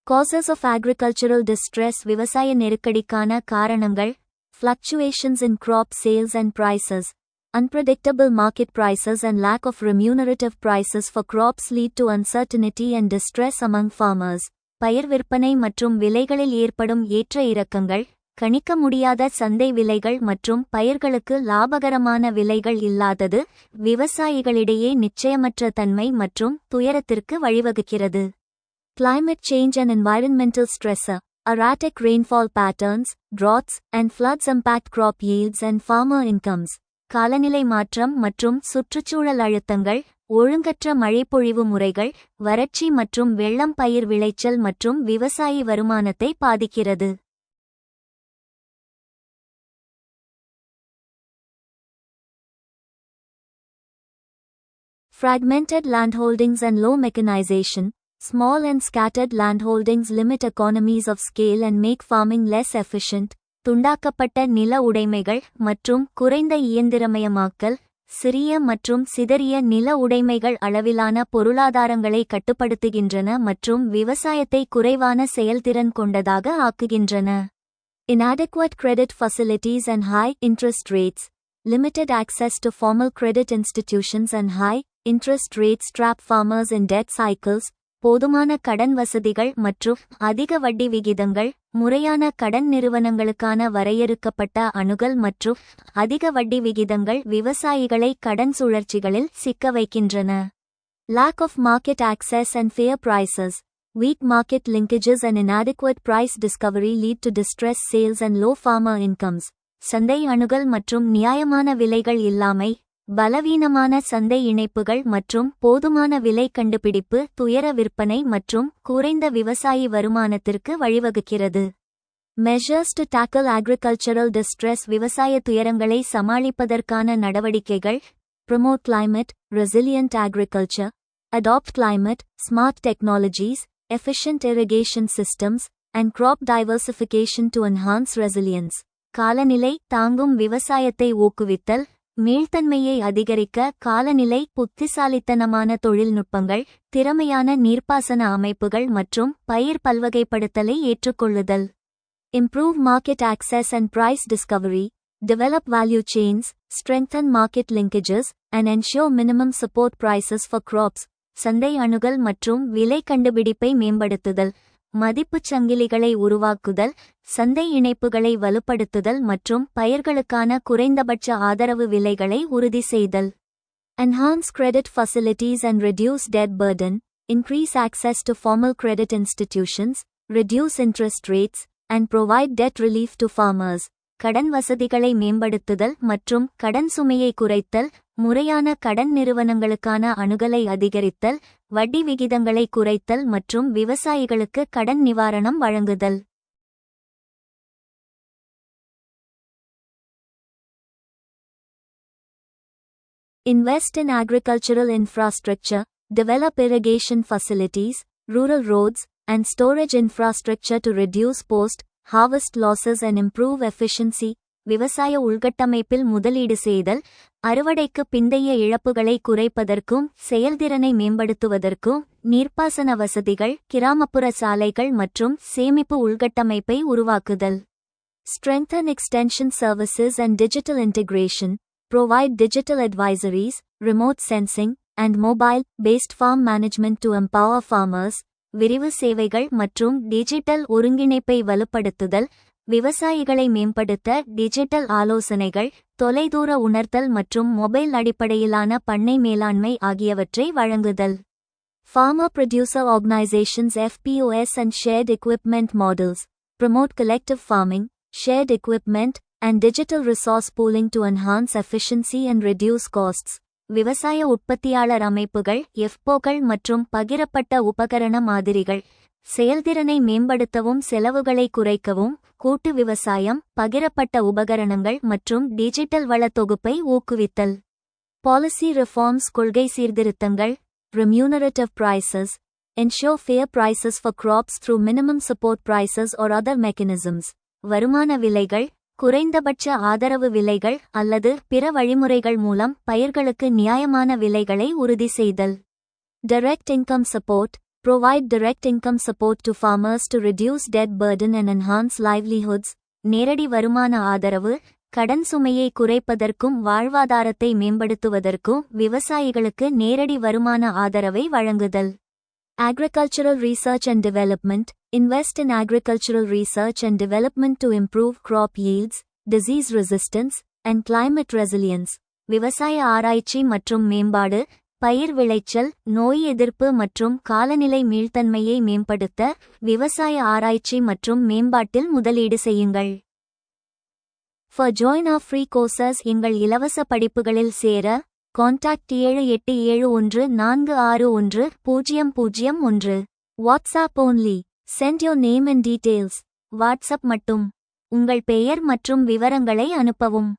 Causes of agricultural distress விவசாய நெருக்கடிக்கான காரணங்கள்: fluctuations in crop sales and prices. Unpredictable market prices and lack of remunerative prices for crops lead to uncertainty and distress among farmers. பயிர் விற்பனை மற்றும் விலைகளில் ஏற்படும் ஏற்ற இறக்கங்கள், கணிக்க முடியாத சந்தை விலைகள் மற்றும் பயிர்களுக்கு லாபகரமான விலைகள் இல்லாதது விவசாயிகளிடையே நிச்சயமற்ற தன்மை மற்றும் துயரத்திற்கு வழிவகுக்கிறது. Climate change and environmental stressor. Erratic rainfall patterns, droughts, and floods impact crop yields and farmer incomes. காலநிலை மாற்றம் மற்றும் சுற்றுச்சூழல் அழுத்தங்கள், ஒழுங்கற்ற மழைப்பொழிவு முறைகள், வறட்சி மற்றும் வெள்ளம் பயிர் விளைச்சல் மற்றும் விவசாயி வருமானத்தை பாதிக்கிறது. Fragmented landholdings and low mechanization. Small and scattered landholdings limit economies of scale and make farming less efficient. துண்டாக்கப்பட்ட நில உடைமைகள் மற்றும் குறைந்த இயந்திரமயமாக்கல், சிறிய மற்றும் சிதறிய நில உடைமைகள் அளவிலான பொருளாதாரங்களை கட்டுப்படுத்துகின்றன மற்றும் விவசாயத்தை குறைவான செயல்திறன் கொண்டதாக ஆக்குகின்றன. Inadequate credit facilities and high interest rates. Limited access to formal credit institutions and high interest rates trap farmers in debt cycles. போதுமான கடன் வசதிகள் மற்றும் அதிக வட்டி விகிதங்கள், முறையான கடன் நிறுவனங்களுக்கான வரையறுக்கப்பட்ட அணுகல் மற்றும் அதிக வட்டி விகிதங்கள் விவசாயிகளை கடன் சுழற்சிகளில் சிக்க வைக்கின்றன. Lack of market access and fair prices. Weak market linkages and inadequate price discovery lead to distressed sales and low farmer incomes. சந்தை அணுகல் மற்றும் நியாயமான விலைகள் இல்லாமை, பலவீனமான சந்தை இணைப்புகள் மற்றும் போதுமான விலை கண்டுபிடிப்பு துயர விற்பனை மற்றும் குறைந்த விவசாயி வருமானத்திற்கு வழிவகுக்கிறது. Measures to tackle agricultural distress. விவசாய துயரங்களை சமாளிப்பதற்கான நடவடிக்கைகள்: promote climate resilient agriculture, adopt climate smart technologies, efficient irrigation systems, and crop diversification to enhance resilience. காலநிலை தாங்கும் விவசாயத்தை ஊக்குவித்தல், மீள்தன்மையை அதிகரிக்க காலநிலை புத்திசாலித்தனமான தொழில்நுட்பங்கள், திறமையான நீர்ப்பாசன அமைப்புகள் மற்றும் பயிர் பல்வகைப்படுத்தலை ஏற்றுக்கொள்ளுதல். Improve market access and price discovery. Develop value chains, strengthen market linkages, and ensure minimum support prices for crops. சந்தை அணுகல் மற்றும் விலை கண்டுபிடிப்பை மேம்படுத்துதல், மதிப்புச் சங்கிலிகளை உருவாக்குதல், சந்தை இணைப்புகளை வலுப்படுத்துதல் மற்றும் பயிர்களுக்கான குறைந்தபட்ச ஆதரவு விலைகளை உறுதி செய்தல். Enhance credit facilities and reduce debt burden. Increase access to formal credit institutions, reduce interest rates, and provide debt relief to farmers. கடன் வசதிகளை மேம்படுத்துதல் மற்றும் கடன் சுமையை குறைத்தல், முறையான கடன் நிறுவனங்களுக்கான அணுகலை அதிகரித்தல், வட்டி விகிதங்களை குறைத்தல் மற்றும் விவசாயிகளுக்கு கடன் நிவாரணம் வழங்குதல். Invest in agricultural infrastructure. Develop irrigation facilities, rural roads, and storage infrastructure to reduce post-harvest losses and improve efficiency. விவசாய உள்கட்டமைப்பில் முதலீடு செய்தல், அறுவடைக்கு பிந்தைய இழப்புகளை குறைப்பதற்கும் செயல்திறனை மேம்படுத்துவதற்கும் நீர்ப்பாசன வசதிகள், கிராமப்புற சாலைகள் மற்றும் சேமிப்பு உள்கட்டமைப்பை உருவாக்குதல். Strengthen extension services and digital integration. Provide digital advisories, remote sensing, and mobile-based farm management to empower farmers. விரிவு சேவைகள் மற்றும் டிஜிட்டல் ஒருங்கிணைப்பை வலுப்படுத்துதல், விவசாயிகளை மேம்படுத்த டிஜிட்டல் ஆலோசனைகள், தொலைதூர உணர்தல் மற்றும் மொபைல் அடிப்படையிலான பண்ணை மேலாண்மை ஆகியவற்றை வழங்குதல். Farmer Producer Organizations FPOS and Shared Equipment Models. Promote collective farming, shared equipment, and digital resource pooling to enhance efficiency and reduce costs. விவசாய உற்பத்தியாளர் அமைப்புகள், எஃப்பிஓக்கள் மற்றும் பகிரப்பட்ட உபகரண மாதிரிகள், செயல்திறனை மேம்படுத்தவும் செலவுகளை குறைக்கவும் கூட்டு விவசாயம், பகிரப்பட்ட உபகரணங்கள் மற்றும் டிஜிட்டல் வள தொகுப்பை ஊக்குவித்தல். பாலிசி ரிஃபார்ம்ஸ் கொள்கை சீர்திருத்தங்கள். Remunerative prices. Ensure fair prices for crops through minimum support prices or other mechanisms. வருமான விலைகள், குறைந்தபட்ச ஆதரவு விலைகள் அல்லது பிற வழிமுறைகள் மூலம் பயிர்களுக்கு நியாயமான விலைகளை உறுதி செய்தல். Direct income support. Provide direct income support to farmers to reduce debt burden and enhance livelihoods. நேரடி வருமான ஆதரவு, கடன் சுமையை குறைப்பதற்கும் வாழ்வாதாரத்தை மேம்படுத்துவதற்கும் விவசாயிகளுக்கு நேரடி வருமான ஆதரவை வழங்குதல். Agricultural research and development. Invest in agricultural research and development to improve crop yields, disease resistance, and climate resilience. விவசாய ஆராய்ச்சி மற்றும் மேம்பாடு, பயிர் விளைச்சல், நோய் எதிர்ப்பு மற்றும் காலநிலை மீள்தன்மையை மேம்படுத்த விவசாய ஆராய்ச்சி மற்றும் மேம்பாட்டில் முதலீடு செய்யுங்கள். For join our free courses, எங்கள் இலவச படிப்புகளில் சேர contact 7871461001. WhatsApp only. Send your name and details. WhatsApp மட்டும். உங்கள் பெயர் மற்றும் விவரங்களை அனுப்பவும்.